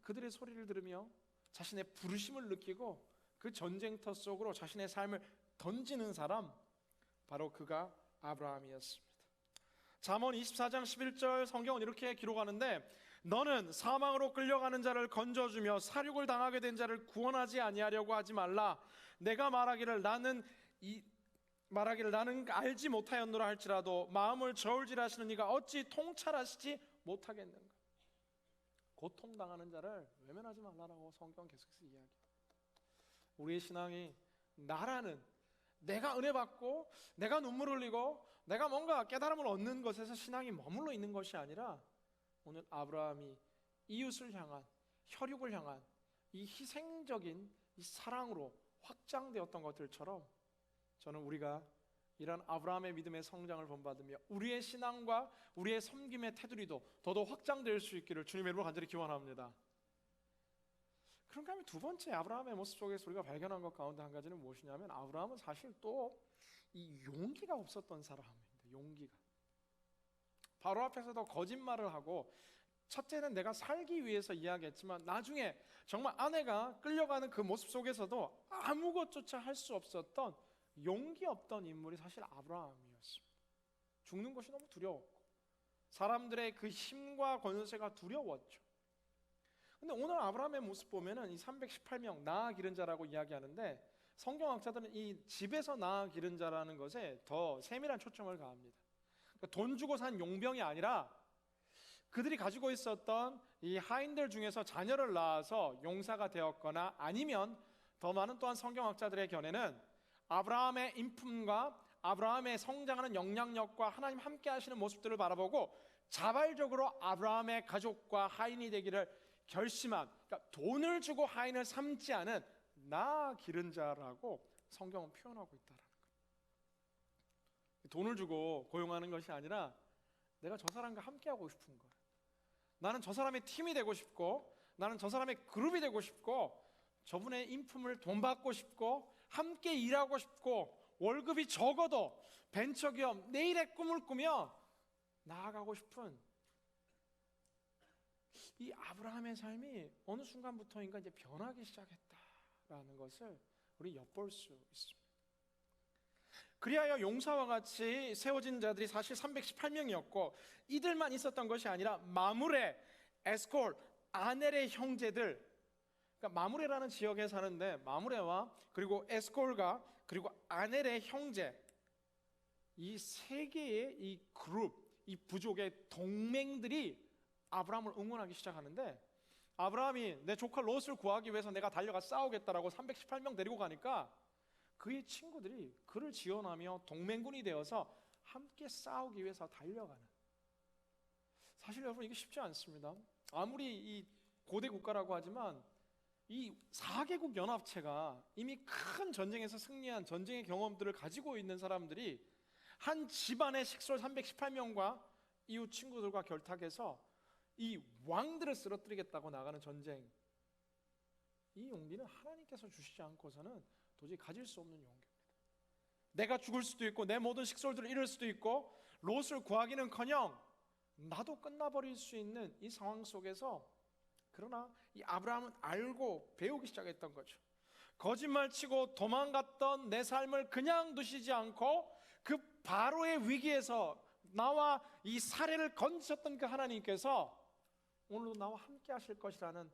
그들의 소리를 들으며 자신의 부르심을 느끼고 그 전쟁터 속으로 자신의 삶을 던지는 사람, 바로 그가 아브라함이었습니다. 잠언 24장 11절 성경은 이렇게 기록하는데, 너는 사망으로 끌려가는 자를 건져주며 사륙을 당하게 된 자를 구원하지 아니하려고 하지 말라. 내가 말하기를 나는 알지 못하였노라 할지라도 마음을 저울질하시는 이가 어찌 통찰하시지 못하겠는가. 고통당하는 자를 외면하지 말라라고 성경 계속해서 이야기합니다. 우리의 신앙이 나라는, 내가 은혜 받고 내가 눈물 흘리고 내가 뭔가 깨달음을 얻는 것에서 신앙이 머물러 있는 것이 아니라, 오늘 아브라함이 이웃을 향한, 혈육을 향한 이 희생적인 이 사랑으로 확장되었던 것들처럼, 저는 우리가 이런 아브라함의 믿음의 성장을 본받으며 우리의 신앙과 우리의 섬김의 테두리도 더더욱 확장될 수 있기를 주님의 이름으로 간절히 기원합니다. 그런가 하면 두 번째 아브라함의 모습 속에서 우리가 발견한 것 가운데 한 가지는 무엇이냐면, 아브라함은 사실 또 이 용기가 없었던 사람입니다. 용기가. 바로 앞에서도 거짓말을 하고, 첫째는 내가 살기 위해서 이야기했지만 나중에 정말 아내가 끌려가는 그 모습 속에서도 아무것조차 할 수 없었던 용기 없던 인물이 사실 아브라함이었습니다. 죽는 것이 너무 두려웠고 사람들의 그 힘과 권세가 두려웠죠. 근데 오늘 아브라함의 모습 보면은 이 318명 나아 기른 자라고 이야기하는데, 성경학자들은 이 집에서 나아 기른 자라는 것에 더 세밀한 초점을 가합니다. 그러니까 돈 주고 산 용병이 아니라 그들이 가지고 있었던 이 하인들 중에서 자녀를 낳아서 용사가 되었거나, 아니면 더 많은 또한 성경학자들의 견해는 아브라함의 인품과 아브라함의 성장하는 영향력과 하나님 함께 하시는 모습들을 바라보고 자발적으로 아브라함의 가족과 하인이 되기를 결심한, 그러니까 돈을 주고 하인을 삼지 않은 나 기른 자라고 성경은 표현하고 있다라는 거예요. 돈을 주고 고용하는 것이 아니라 내가 저 사람과 함께 하고 싶은 거예요. 나는 저 사람의 팀이 되고 싶고, 나는 저 사람의 그룹이 되고 싶고, 저분의 인품을 돈 받고 싶고, 함께 일하고 싶고, 월급이 적어도 벤처기업 내일의 꿈을 꾸며 나아가고 싶은 이 아브라함의 삶이 어느 순간부터인가 이제 변하기 시작했다라는 것을 우리 엿볼 수 있습니다. 그리하여 용사와 같이 세워진 자들이 사실 318명이었고, 이들만 있었던 것이 아니라 마므레, 에스콜, 아넬의 형제들, 그러니까 마므레라는 지역에 사는데 마므레와 그리고 에스콜과 그리고 아넬의 형제, 이 세 개의 이 그룹, 이 부족의 동맹들이 아브라함을 응원하기 시작하는데, 아브라함이 내 조카 롯을 구하기 위해서 내가 달려가 싸우겠다라고 318명 데리고 가니까 그의 친구들이 그를 지원하며 동맹군이 되어서 함께 싸우기 위해서 달려가는. 사실 여러분, 이게 쉽지 않습니다. 아무리 이 고대 국가라고 하지만 이 4개국 연합체가 이미 큰 전쟁에서 승리한 전쟁의 경험들을 가지고 있는 사람들이 한 집안의 식솔 318명과 이웃 친구들과 결탁해서 이 왕들을 쓰러뜨리겠다고 나가는 전쟁, 이 용기는 하나님께서 주시지 않고서는 도저히 가질 수 없는 용기입니다. 내가 죽을 수도 있고 내 모든 식솔들을 잃을 수도 있고 롯을 구하기는커녕 나도 끝나버릴 수 있는 이 상황 속에서, 그러나 이 아브라함은 알고 배우기 시작했던 거죠. 거짓말치고 도망갔던 내 삶을 그냥 두시지 않고 그 바로의 위기에서 나와 이 사례를 건지셨던 그 하나님께서 오늘도 나와 함께 하실 것이라는,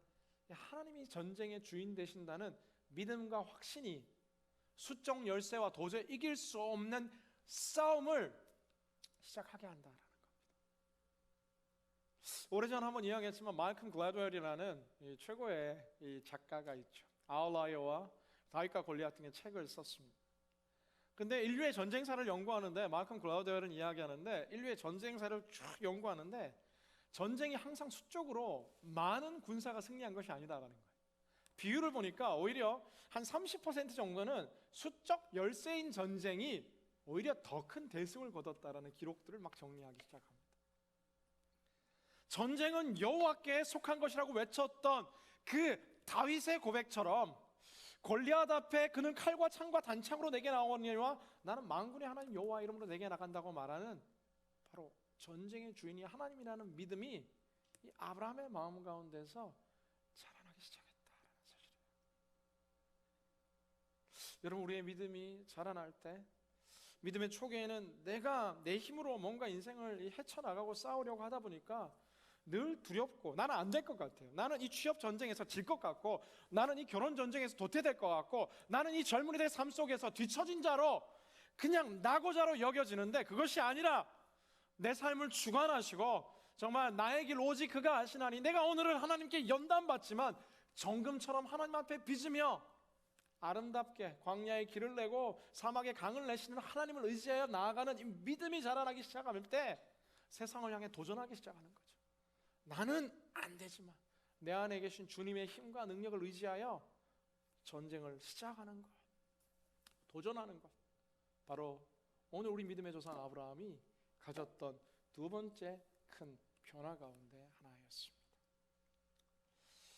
하나님이 전쟁의 주인 되신다는 믿음과 확신이 수적 열세와 도저히 이길 수 없는 싸움을 시작하게 한다라는 겁니다. 오래전에 한번 이야기했지만 말콤 글래드웰이라는 이 최고의 이 작가가 있죠. 아웃라이어와 다윗과 골리앗 등의 책을 썼습니다. 근데 인류의 전쟁사를 연구하는데, 말콤 글래드웰은 이야기하는데, 인류의 전쟁사를 쭉 연구하는데 전쟁이 항상 수적으로 많은 군사가 승리한 것이 아니다라는 거예요. 비율을 보니까 오히려 한 30% 정도는 수적 열세인 전쟁이 오히려 더 큰 대승을 거뒀다라는 기록들을 막 정리하기 시작합니다. 전쟁은 여호와께 속한 것이라고 외쳤던 그 다윗의 고백처럼, 골리앗 앞에 그는 칼과 창과 단창으로 내게 나오니와 나는 만군의 하나님 여호와 이름으로 내게 나간다고 말하는, 바로 전쟁의 주인이 하나님이라는 믿음이 이 아브라함의 마음 가운데서 자라나기 시작했다라는 사실이에요. 여러분, 우리의 믿음이 자라날 때, 믿음의 초기에는 내가 내 힘으로 뭔가 인생을 헤쳐나가고 싸우려고 하다 보니까 늘 두렵고, 나는 안 될 것 같아요. 나는 이 취업 전쟁에서 질 것 같고, 나는 이 결혼 전쟁에서 도태될 것 같고, 나는 이 젊은이들의 삶 속에서 뒤처진 자로, 그냥 낙오자로 여겨지는데, 그것이 아니라 내 삶을 주관하시고 정말 나의 길 오직 그가 아시나니, 내가 오늘은 하나님께 연단받지만 정금처럼 하나님 앞에 빚으며 아름답게 광야의 길을 내고 사막의 강을 내시는 하나님을 의지하여 나아가는 이 믿음이 자라나기 시작할 때 세상을 향해 도전하기 시작하는 거죠. 나는 안 되지만 내 안에 계신 주님의 힘과 능력을 의지하여 전쟁을 시작하는 것, 도전하는 것, 바로 오늘 우리 믿음의 조상 아브라함이 가졌던 두 번째 큰 변화 가운데 하나였습니다.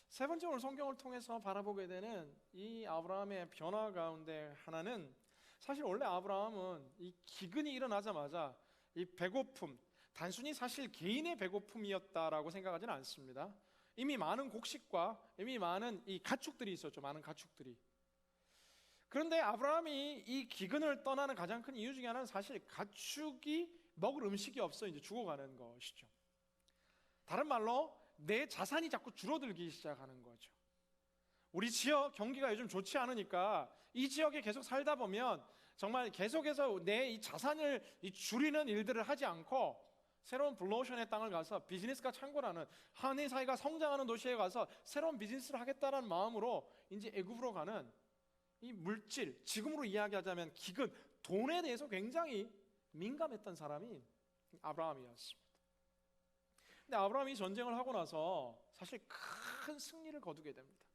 세 번째, 오늘 성경을 통해서 바라보게 되는 이 아브라함의 변화 가운데 하나는, 사실 원래 아브라함은 이 기근이 일어나자마자 이 배고픔, 단순히 사실 개인의 배고픔이었다라고 생각하지는 않습니다. 이미 많은 곡식과 이미 많은 이 가축들이 있었죠. 많은 가축들이. 그런데 아브라함이 이 기근을 떠나는 가장 큰 이유 중에 하나는 사실 가축이 먹을 음식이 없어 이제 죽어가는 것이죠. 다른 말로 내 자산이 자꾸 줄어들기 시작하는 거죠. 우리 지역 경기가 요즘 좋지 않으니까 이 지역에 계속 살다 보면 정말 계속해서 내 이 자산을 줄이는 일들을 하지 않고 새로운 블루오션의 땅을 가서 비즈니스가 창궐하는, 한해 사회가 성장하는 도시에 가서 새로운 비즈니스를 하겠다는 마음으로 이제 애굽으로 가는 이 물질, 지금으로 이야기하자면 기근, 돈에 대해서 굉장히 민감했던 사람이 아브라함이었습니다. 근데 아브라함이 전쟁을 하고 나서 사실 큰 승리를 거두게 됩니다.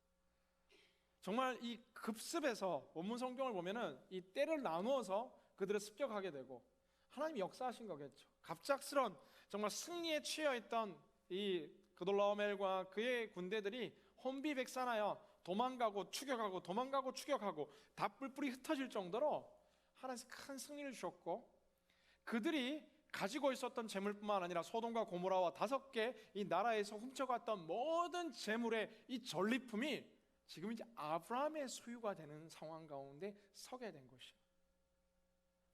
정말 이 급습에서 원문 성경을 보면은 이 때를 나누어서 그들을 습격하게 되고 하나님이 역사하신 거겠죠. 갑작스런 정말 승리에 취해 있던 이 그돌라오멜과 그의 군대들이 혼비백산하여 도망가고 추격하고 도망가고 추격하고 다 뿔뿔이 흩어질 정도로 하나님께서 큰 승리를 주셨고, 그들이 가지고 있었던 재물뿐만 아니라 소돔과 고모라와 5개 이 나라에서 훔쳐갔던 모든 재물의 이 전리품이 지금 이제 아브라함의 소유가 되는 상황 가운데 서게 된 것이에요.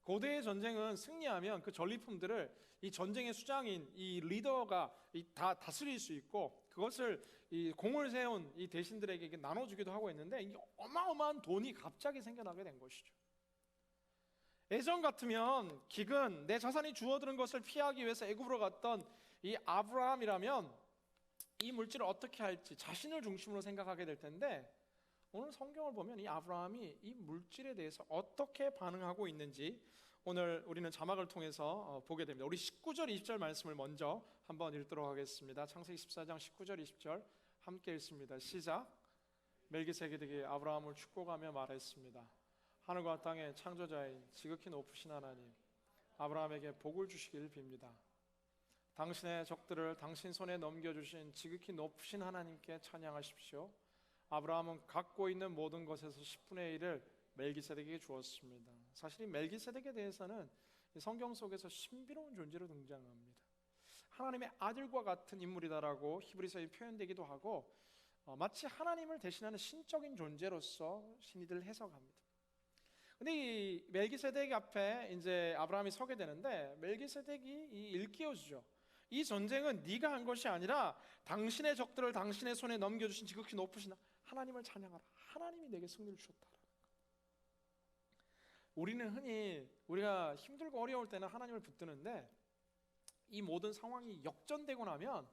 고대의 전쟁은 승리하면 그 전리품들을 이 전쟁의 수장인 이 리더가 다 다스릴 수 있고, 그것을 이 공을 세운 이 대신들에게 나눠주기도 하고 했는데, 이 어마어마한 돈이 갑자기 생겨나게 된 것이죠. 예전 같으면 기근, 내 자산이 주어드는 것을 피하기 위해서 애굽으로 갔던 이 아브라함이라면 이 물질을 어떻게 할지 자신을 중심으로 생각하게 될 텐데, 오늘 성경을 보면 이 아브라함이 이 물질에 대해서 어떻게 반응하고 있는지 오늘 우리는 자막을 통해서 보게 됩니다. 우리 19절 20절 말씀을 먼저 한번 읽도록 하겠습니다. 창세기 14장 19절 20절 함께 읽습니다. 시작. 멜기세덱이 아브라함을 축복하며 말했습니다. 하늘과 땅의 창조자인 지극히 높으신 하나님, 아브라함에게 복을 주시길 빕니다. 당신의 적들을 당신 손에 넘겨주신 지극히 높으신 하나님께 찬양하십시오. 아브라함은 갖고 있는 모든 것에서 10분의 1을 멜기세덱에게 주었습니다. 사실 이 멜기세덱에 대해서는 성경 속에서 신비로운 존재로 등장합니다. 하나님의 아들과 같은 인물이다라고 히브리서에 표현되기도 하고, 마치 하나님을 대신하는 신적인 존재로서 신이들 해석합니다. 근데 이 멜기세덱 앞에 이제 아브라함이 서게 되는데, 멜기세덱이 일깨워주죠. 이 전쟁은 네가 한 것이 아니라 당신의 적들을 당신의 손에 넘겨주신 지극히 높으신 하나님을 찬양하라. 하나님이 내게 승리를 주셨다. 우리는 흔히 우리가 힘들고 어려울 때는 하나님을 붙드는데, 이 모든 상황이 역전되고 나면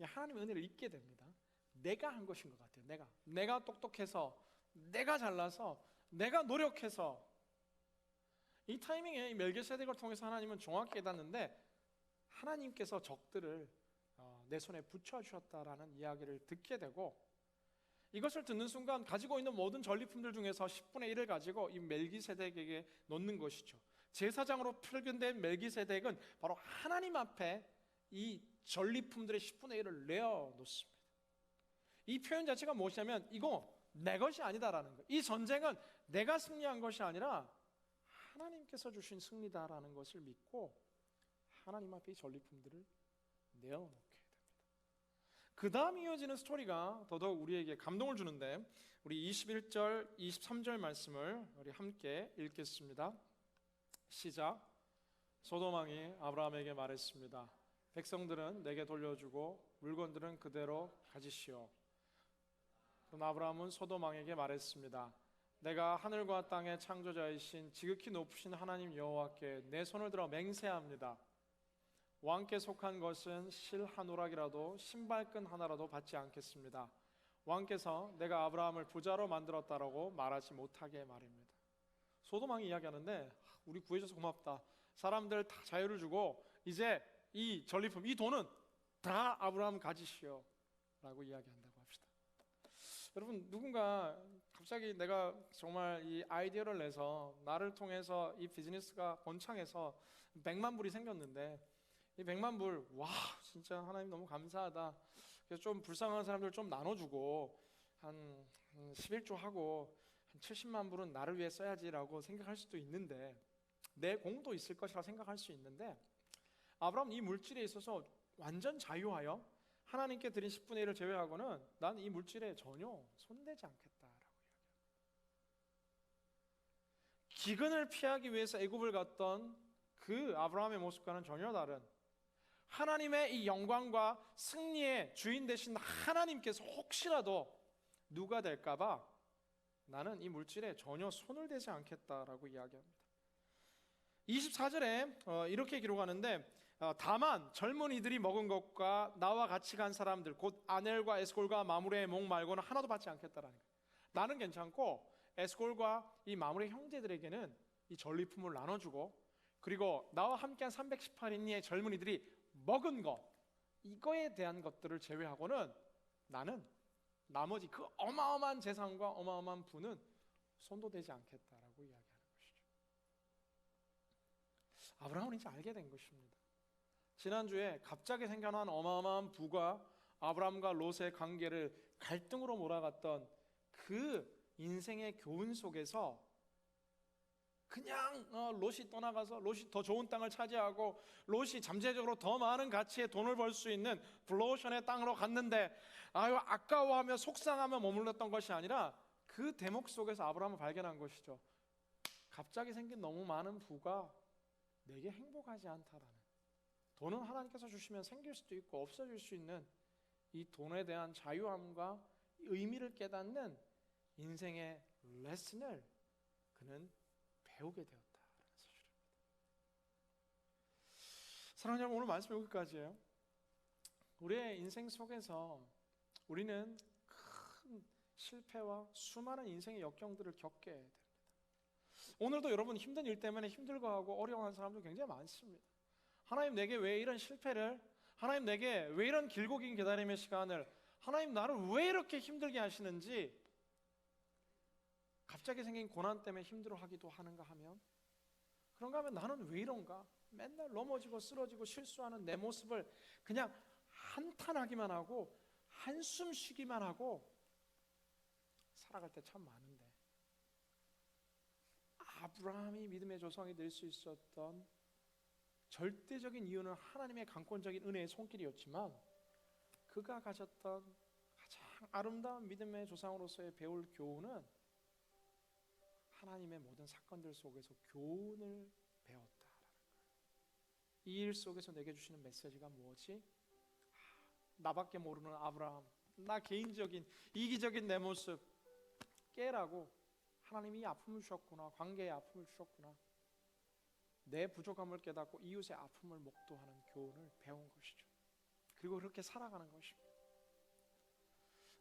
하나님의 은혜를 잊게 됩니다. 내가 한 것인 것 같아요. 내가 똑똑해서, 내가 잘나서, 내가 노력해서. 이 타이밍에 이 멜기세덱을 통해서 하나님은 정확히 깨닫는데, 하나님께서 적들을 내 손에 붙여주셨다라는 이야기를 듣게 되고, 이것을 듣는 순간 가지고 있는 모든 전리품들 중에서 10분의 1을 가지고 이 멜기세덱에게 놓는 것이죠. 제사장으로 표현된 멜기세덱은 바로 하나님 앞에 이 전리품들의 10분의 1을 내어놓습니다. 이 표현 자체가 무엇이냐면, 이거 내 것이 아니다라는 거예요. 이 전쟁은 내가 승리한 것이 아니라 하나님께서 주신 승리다라는 것을 믿고 하나님 앞에 이 전리품들을 내어놓게 됩니다. 그 다음 이어지는 스토리가 더더욱 우리에게 감동을 주는데 우리 21절, 23절 말씀을 우리 함께 읽겠습니다. 시작. 소돔 왕이 아브라함에게 말했습니다. 백성들은 내게 돌려주고 물건들은 그대로 가지시오. 그럼 아브라함은 소돔 왕에게 말했습니다. 내가 하늘과 땅의 창조자이신 지극히 높으신 하나님 여호와께 내 손을 들어 맹세합니다. 왕께 속한 것은 실 한 오락이라도 신발끈 하나라도 받지 않겠습니다. 왕께서 내가 아브라함을 부자로 만들었다라고 말하지 못하게 말입니다. 소돔 왕이 이야기하는데 우리 구해줘서 고맙다. 사람들 다 자유를 주고 이제 이 전리품, 이 돈은 다 아브라함 가지시오 라고 이야기한다고 합시다. 여러분, 누군가 갑자기 내가 정말 이 아이디어를 내서 나를 통해서 이 비즈니스가 번창해서 100만 불이 생겼는데 이 100만 불, 와 진짜 하나님 너무 감사하다. 그래서 좀 불쌍한 사람들 좀 나눠주고 한 11조 하고 한 70만 불은 나를 위해 써야지라고 생각할 수도 있는데, 내 공도 있을 것이라 생각할 수 있는데, 아브라함은 이 물질에 있어서 완전 자유하여 하나님께 드린 10분의 1을 제외하고는 난 이 물질에 전혀 손대지 않겠다라고 이야기합니다. 기근을 피하기 위해서 애굽을 갔던 그 아브라함의 모습과는 전혀 다른 하나님의 이 영광과 승리의 주인 되신 하나님께서 혹시라도 누가 될까봐 나는 이 물질에 전혀 손을 대지 않겠다라고 이야기합니다. 24절에 이렇게 기록하는데 다만 젊은이들이 먹은 것과 나와 같이 간 사람들 곧 아넬과 에스골과 마므레의 목 말고는 하나도 받지 않겠다라는 거예요. 나는 괜찮고 에스골과 이 마므레 형제들에게는 이 전리품을 나눠주고, 그리고 나와 함께한 318인의 젊은이들이 먹은 것, 이거에 대한 것들을 제외하고는 나는 나머지 그 어마어마한 재산과 어마어마한 부는 손도 대지 않겠다라고 이야기하는 것이죠. 아브라함은 이제 알게 된 것입니다. 지난주에 갑자기 생겨난 어마어마한 부가 아브라함과 롯의 관계를 갈등으로 몰아갔던 그 인생의 교훈 속에서 그냥 롯이 떠나가서 롯이 더 좋은 땅을 차지하고 롯이 잠재적으로 더 많은 가치의 돈을 벌 수 있는 블루오션의 땅으로 갔는데 아유 아까워하며 속상하며 머물렀던 것이 아니라 그 대목 속에서 아브라함을 발견한 것이죠. 갑자기 생긴 너무 많은 부가 내게 행복하지 않다라는, 돈은 하나님께서 주시면 생길 수도 있고 없어질 수 있는 이 돈에 대한 자유함과 의미를 깨닫는 인생의 레슨을 그는 배우게 되었다라는 사실입니다. 사랑하는 여러분, 오늘 말씀 여기까지예요. 우리의 인생 속에서 우리는 큰 실패와 수많은 인생의 역경들을 겪게 됩니다. 오늘도 여러분 힘든 일 때문에 힘들어하고 어려워하는 사람도 굉장히 많습니다. 하나님 내게 왜 이런 실패를, 하나님 내게 왜 이런 길고 긴 기다림의 시간을, 하나님 나를 왜 이렇게 힘들게 하시는지 갑자기 생긴 고난 때문에 힘들어하기도 하는가 하면, 그런가 하면 나는 왜 이런가, 맨날 넘어지고 쓰러지고 실수하는 내 모습을 그냥 한탄하기만 하고 한숨 쉬기만 하고 살아갈 때 참 많은데, 아브라함이 믿음의 조상이 될 수 있었던 절대적인 이유는 하나님의 강권적인 은혜의 손길이었지만, 그가 가졌던 가장 아름다운 믿음의 조상으로서의 배울 교훈은 하나님의 모든 사건들 속에서 교훈을 배웠다라는 거예요. 이 일 속에서 내게 주시는 메시지가 뭐지? 나밖에 모르는 아브라함, 나 개인적인 이기적인 내 모습 깨라고 하나님이 이 아픔을 주셨구나, 관계의 아픔을 주셨구나, 내 부족함을 깨닫고 이웃의 아픔을 목도하는 교훈을 배운 것이죠. 그리고 그렇게 살아가는 것입니다.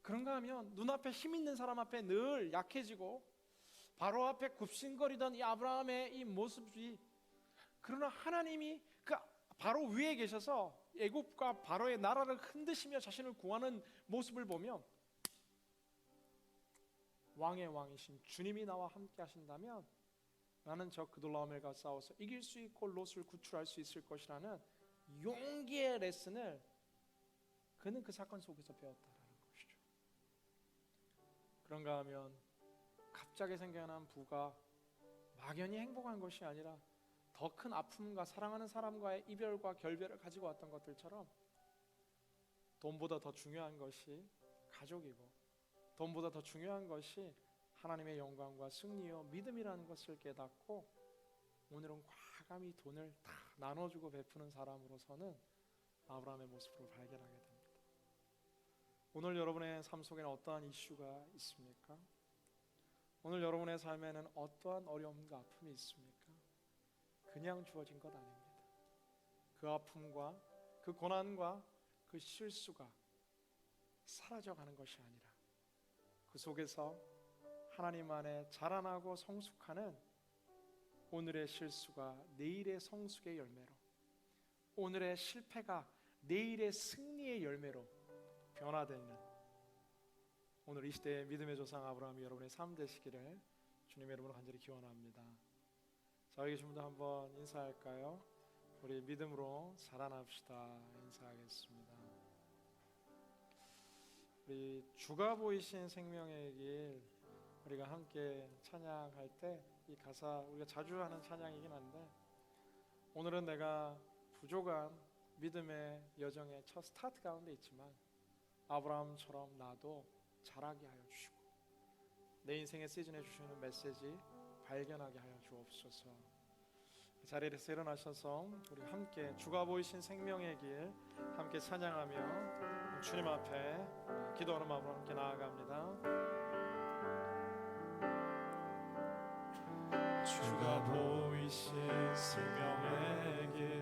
그런가 하면 눈앞에 힘 있는 사람 앞에 늘 약해지고 바로 앞에 굽신거리던 이 아브라함의 이 모습이, 그러나 하나님이 그 바로 위에 계셔서 애굽과 바로의 나라를 흔드시며 자신을 구하는 모습을 보면, 왕의 왕이신 주님이 나와 함께 하신다면 나는 저 그돌라오멜과 싸워서 이길 수 있고 롯을 구출할 수 있을 것이라는 용기의 레슨을 그는 그 사건 속에서 배웠다라는 것이죠. 그런가 하면 갑자기 생겨난 부가 막연히 행복한 것이 아니라 더 큰 아픔과 사랑하는 사람과의 이별과 결별을 가지고 왔던 것들처럼 돈보다 더 중요한 것이 가족이고 돈보다 더 중요한 것이 하나님의 영광과 승리요 믿음이라는 것을 깨닫고 오늘은 과감히 돈을 다 나눠주고 베푸는 사람으로서는 아브라함의 모습으로 발견하게 됩니다. 오늘 여러분의 삶 속에는 어떠한 이슈가 있습니까? 오늘 여러분의 삶에는 어떠한 어려움과 아픔이 있습니까? 그냥 주어진 것 아닙니다. 그 아픔과 그 고난과 그 실수가 사라져가는 것이 아니라 그 속에서 하나님 안에 자라나고 성숙하는 오늘의 실수가 내일의 성숙의 열매로, 오늘의 실패가 내일의 승리의 열매로 변화되는 오늘 이 시대의 믿음의 조상 아브라함이 여러분의 삶 되시기를 주님의 이름으로 간절히 기원합니다. 자, 여기 계신 분들 한번 인사할까요? 우리 믿음으로 자라납시다. 인사하겠습니다. 우리 주가 보이신 생명의 길 우리가 함께 찬양할 때 이 가사 우리가 자주 하는 찬양이긴 한데 오늘은 내가 부족한 믿음의 여정의 첫 스타트 가운데 있지만 아브라함처럼 나도 자라게 하여 주시고 내 인생의 시즌에 주시는 메시지 발견하게 하여 주옵소서. 이 자리에서 일어나셔서 우리 함께 주가 보이신 생명의 길 함께 찬양하며 주님 앞에 기도하는 마음으로 함께 나아갑니다. 주가 보이신 생명의 길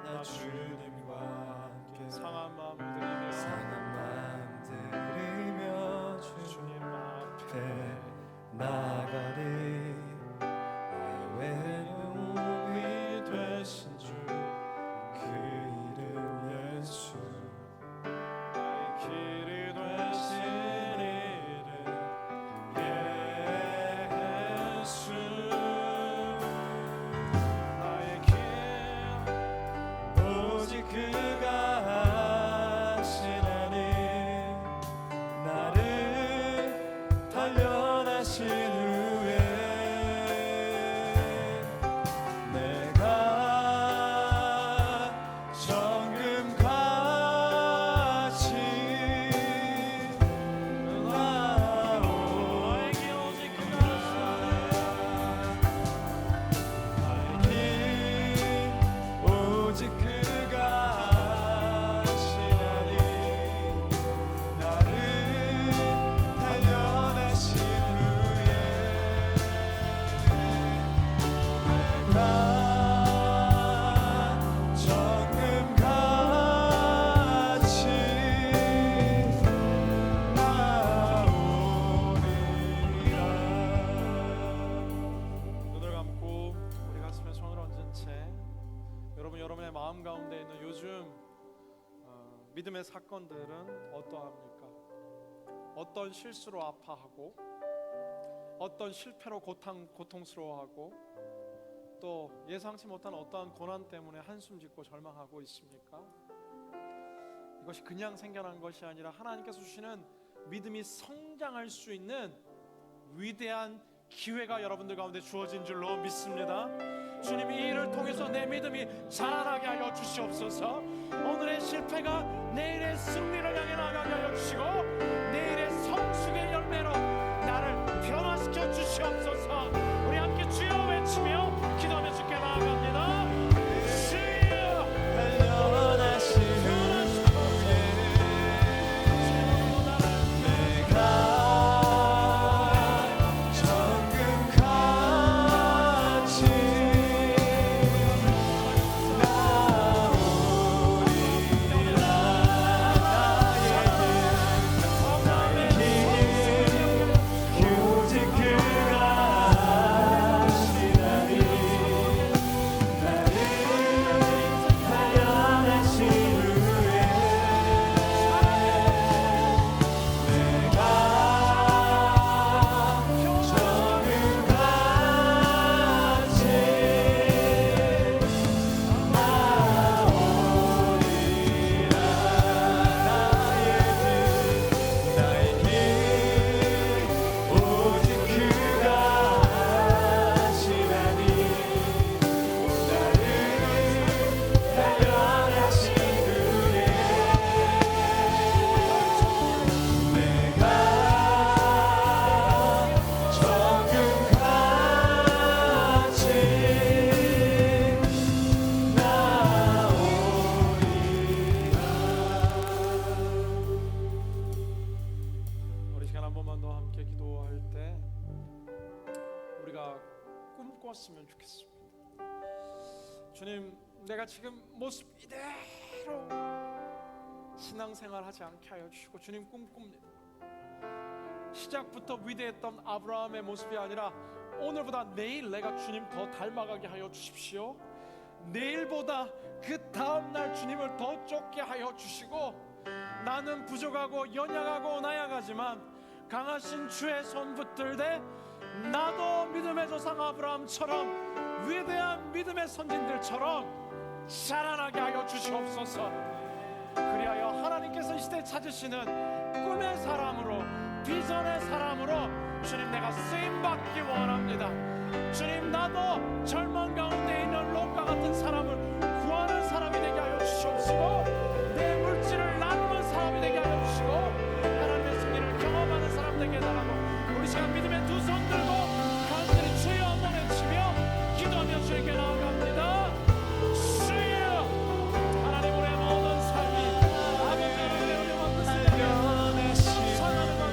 나 주님과 함께 상한 마음 들이며 상한 마음 들이며 주님 앞에 나가리 나의 외로움이 되신 주 그 이름 예수 나의 길이 되신 이름 예수 나의 길 오직 그가 하시나니 나를 단련하신 후에 내가 정금같이 나에게 오직 그가 오직 그가 하시나니 나를 단련하신 후에 내가 정금같이 나오리라. 눈을 감고 우리 가슴에 손을 얹은 채 여러분의 마음 가운데 있는 요즘 믿음의 사건들은 어떠합니까? 어떤 실수로 아파하고 어떤 실패로 고통스러워하고 또 예상치 못한 어떠한 고난 때문에 한숨 짓고 절망하고 있습니까? 이것이 그냥 생겨난 것이 아니라 하나님께서 주시는 믿음이 성장할 수 있는 위대한 기회가 여러분들 가운데 주어진 줄로 믿습니다. 주님이 이 일을 통해서 내 믿음이 자라나게 하여 주시옵소서. 오늘의 실패가 내일의 승리를 향해 나가게 하여 주시고 내일의 성숙의 열매로 나를 변화시켜 주시옵소서. 우리 함께 주여 외치며 기도하며 주께 나아갑니다. 주여 단련하신 후에 내가 정금같이 나오리라. 나의 길 오직 그가 내가 지금 모습 이대로 신앙생활하지 않게 하여 주시고, 주님 꿈꿉니다. 시작부터 위대했던 아브라함의 모습이 아니라 오늘보다 내일 내가 주님 더 닮아가게 하여 주십시오. 내일보다 그 다음날 주님을 더 쫓게 하여 주시고, 나는 부족하고 연약하고 나약하지만 강하신 주의 손 붙들되 나도 믿음의 조상 아브라함처럼 위대한 믿음의 선진들처럼 자라나게 하여 주시옵소서. 그리하여 하나님께서 이 시대에 찾으시는 꿈의 사람으로, 비전의 사람으로 주님 내가 쓰임받기 원합니다. 주님, 나도 젊은 가운데 있는 롯과 같은 사람을 구하는 사람이 되게 하여 주시옵시고, 내 물질을 나누는 사람이 되게 하여 주시고, 하나님의 승리를 경험하는 사람 되게 해달라고 우리 시간 믿음의 두 손 들고 간절히 주여 한번 외치며 기도하며 주에게 나아갑니다. 주여, 하나님 우리의 모든 삶이 아버지 하나님의 은혜와 뜻을 내게 선하는 것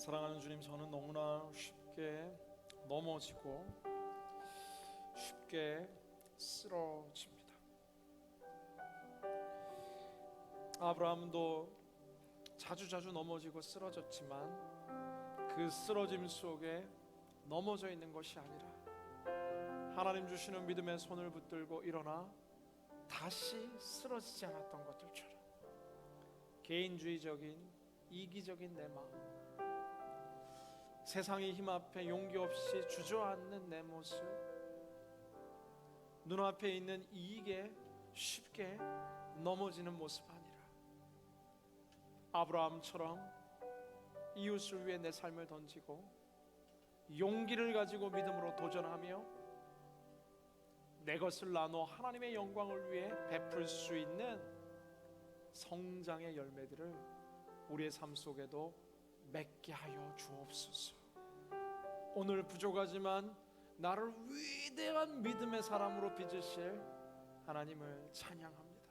사랑하는 주님, 저는 너무나 쉽게 넘어지고 쉽게 쓰러집니다. 아브라함도 자주 넘어지고 쓰러졌지만 그 쓰러짐 속에 넘어져 있는 것이 아니라 하나님 주시는 믿음의 손을 붙들고 일어나 다시 쓰러지지 않았던 것들처럼 개인주의적인 이기적인 내 마음, 세상의 힘 앞에 용기 없이 주저앉는 내 모습, 눈앞에 있는 이익에 쉽게 넘어지는 모습 아니라 아브라함처럼 이웃을 위해 내 삶을 던지고 용기를 가지고 믿음으로 도전하며 내 것을 나눠 하나님의 영광을 위해 베풀 수 있는 성장의 열매들을 우리의 삶 속에도 맺게 하여 주옵소서. 오늘 부족하지만 나를 위대한 믿음의 사람으로 빚으실 하나님을 찬양합니다.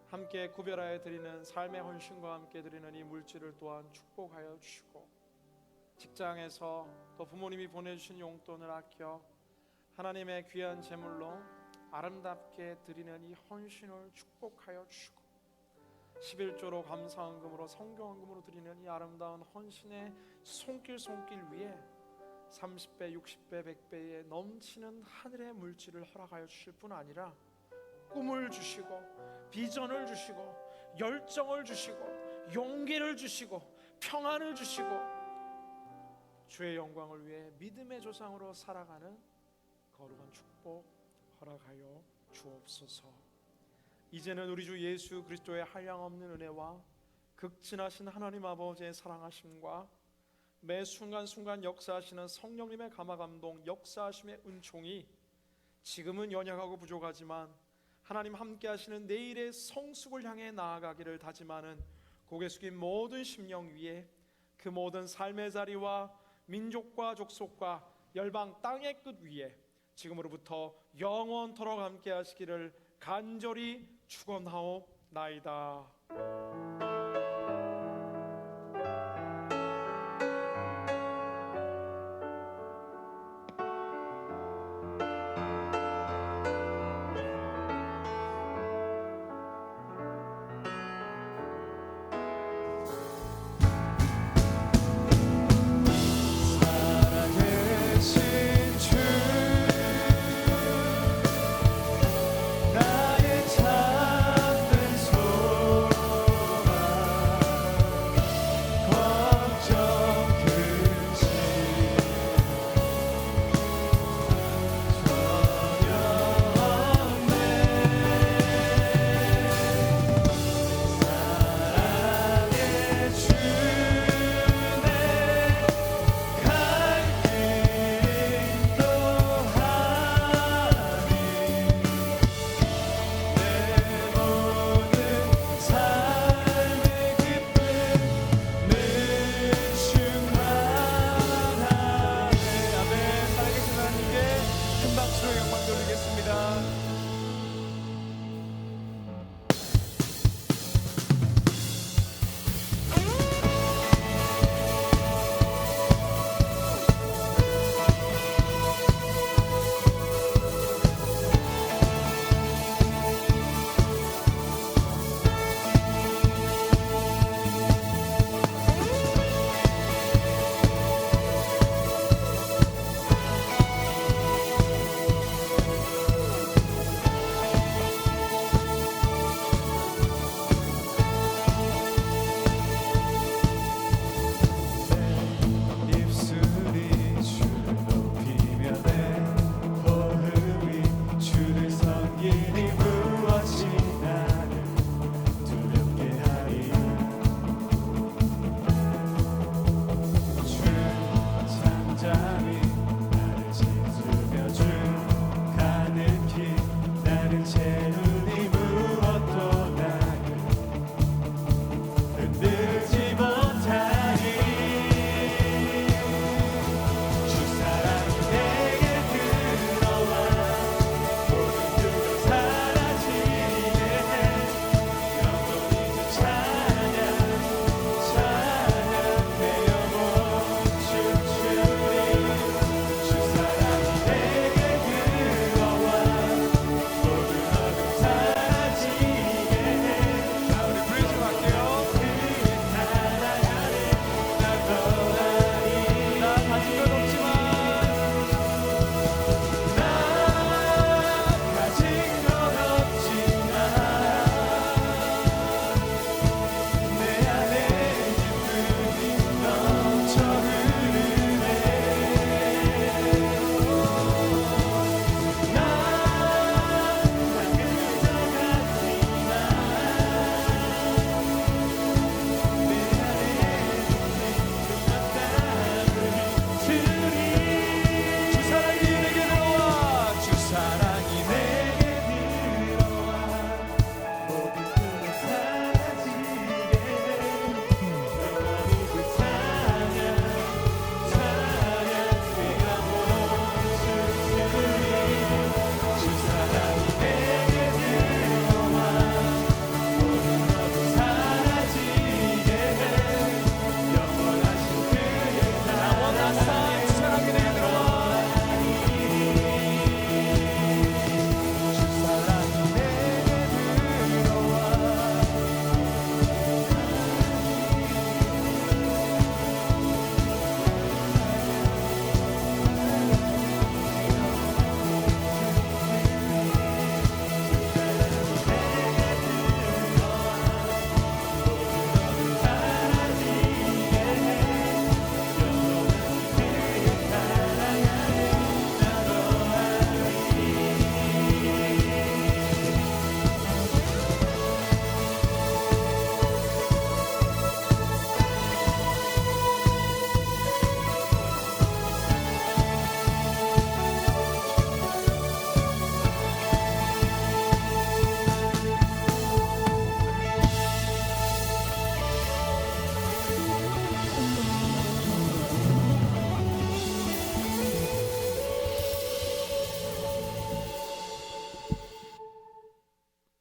함께 구별하여 드리는 삶의 헌신과 함께 드리는 이 물질을 또한 축복하여 주시고, 직장에서 또 부모님이 보내주신 용돈을 아껴 하나님의 귀한 제물로 아름답게 드리는 이 헌신을 축복하여 주시고, 11조로 감사헌금으로 성경헌금으로 드리는 이 아름다운 헌신의 손길 위에 30배, 60배, 100배의 넘치는 하늘의 물질을 허락하여 주실 뿐 아니라 꿈을 주시고 비전을 주시고 열정을 주시고 용기를 주시고 평안을 주시고 주의 영광을 위해 믿음의 조상으로 살아가는 거룩한 축복 허락하여 주옵소서. 이제는 우리 주 예수 그리스도의 한량없는 은혜와 극진하신 하나님 아버지의 사랑하심과 매 순간순간 역사하시는 성령님의 감화감동 역사하심의 은총이 지금은 연약하고 부족하지만 하나님 함께 하시는 내일의 성숙을 향해 나아가기를 다짐하는 고개 숙인 모든 심령 위에 그 모든 삶의 자리와 민족과 족속과 열방 땅의 끝 위에 지금으로부터 영원토록 함께 하시기를 간절히 축원하옵나이다.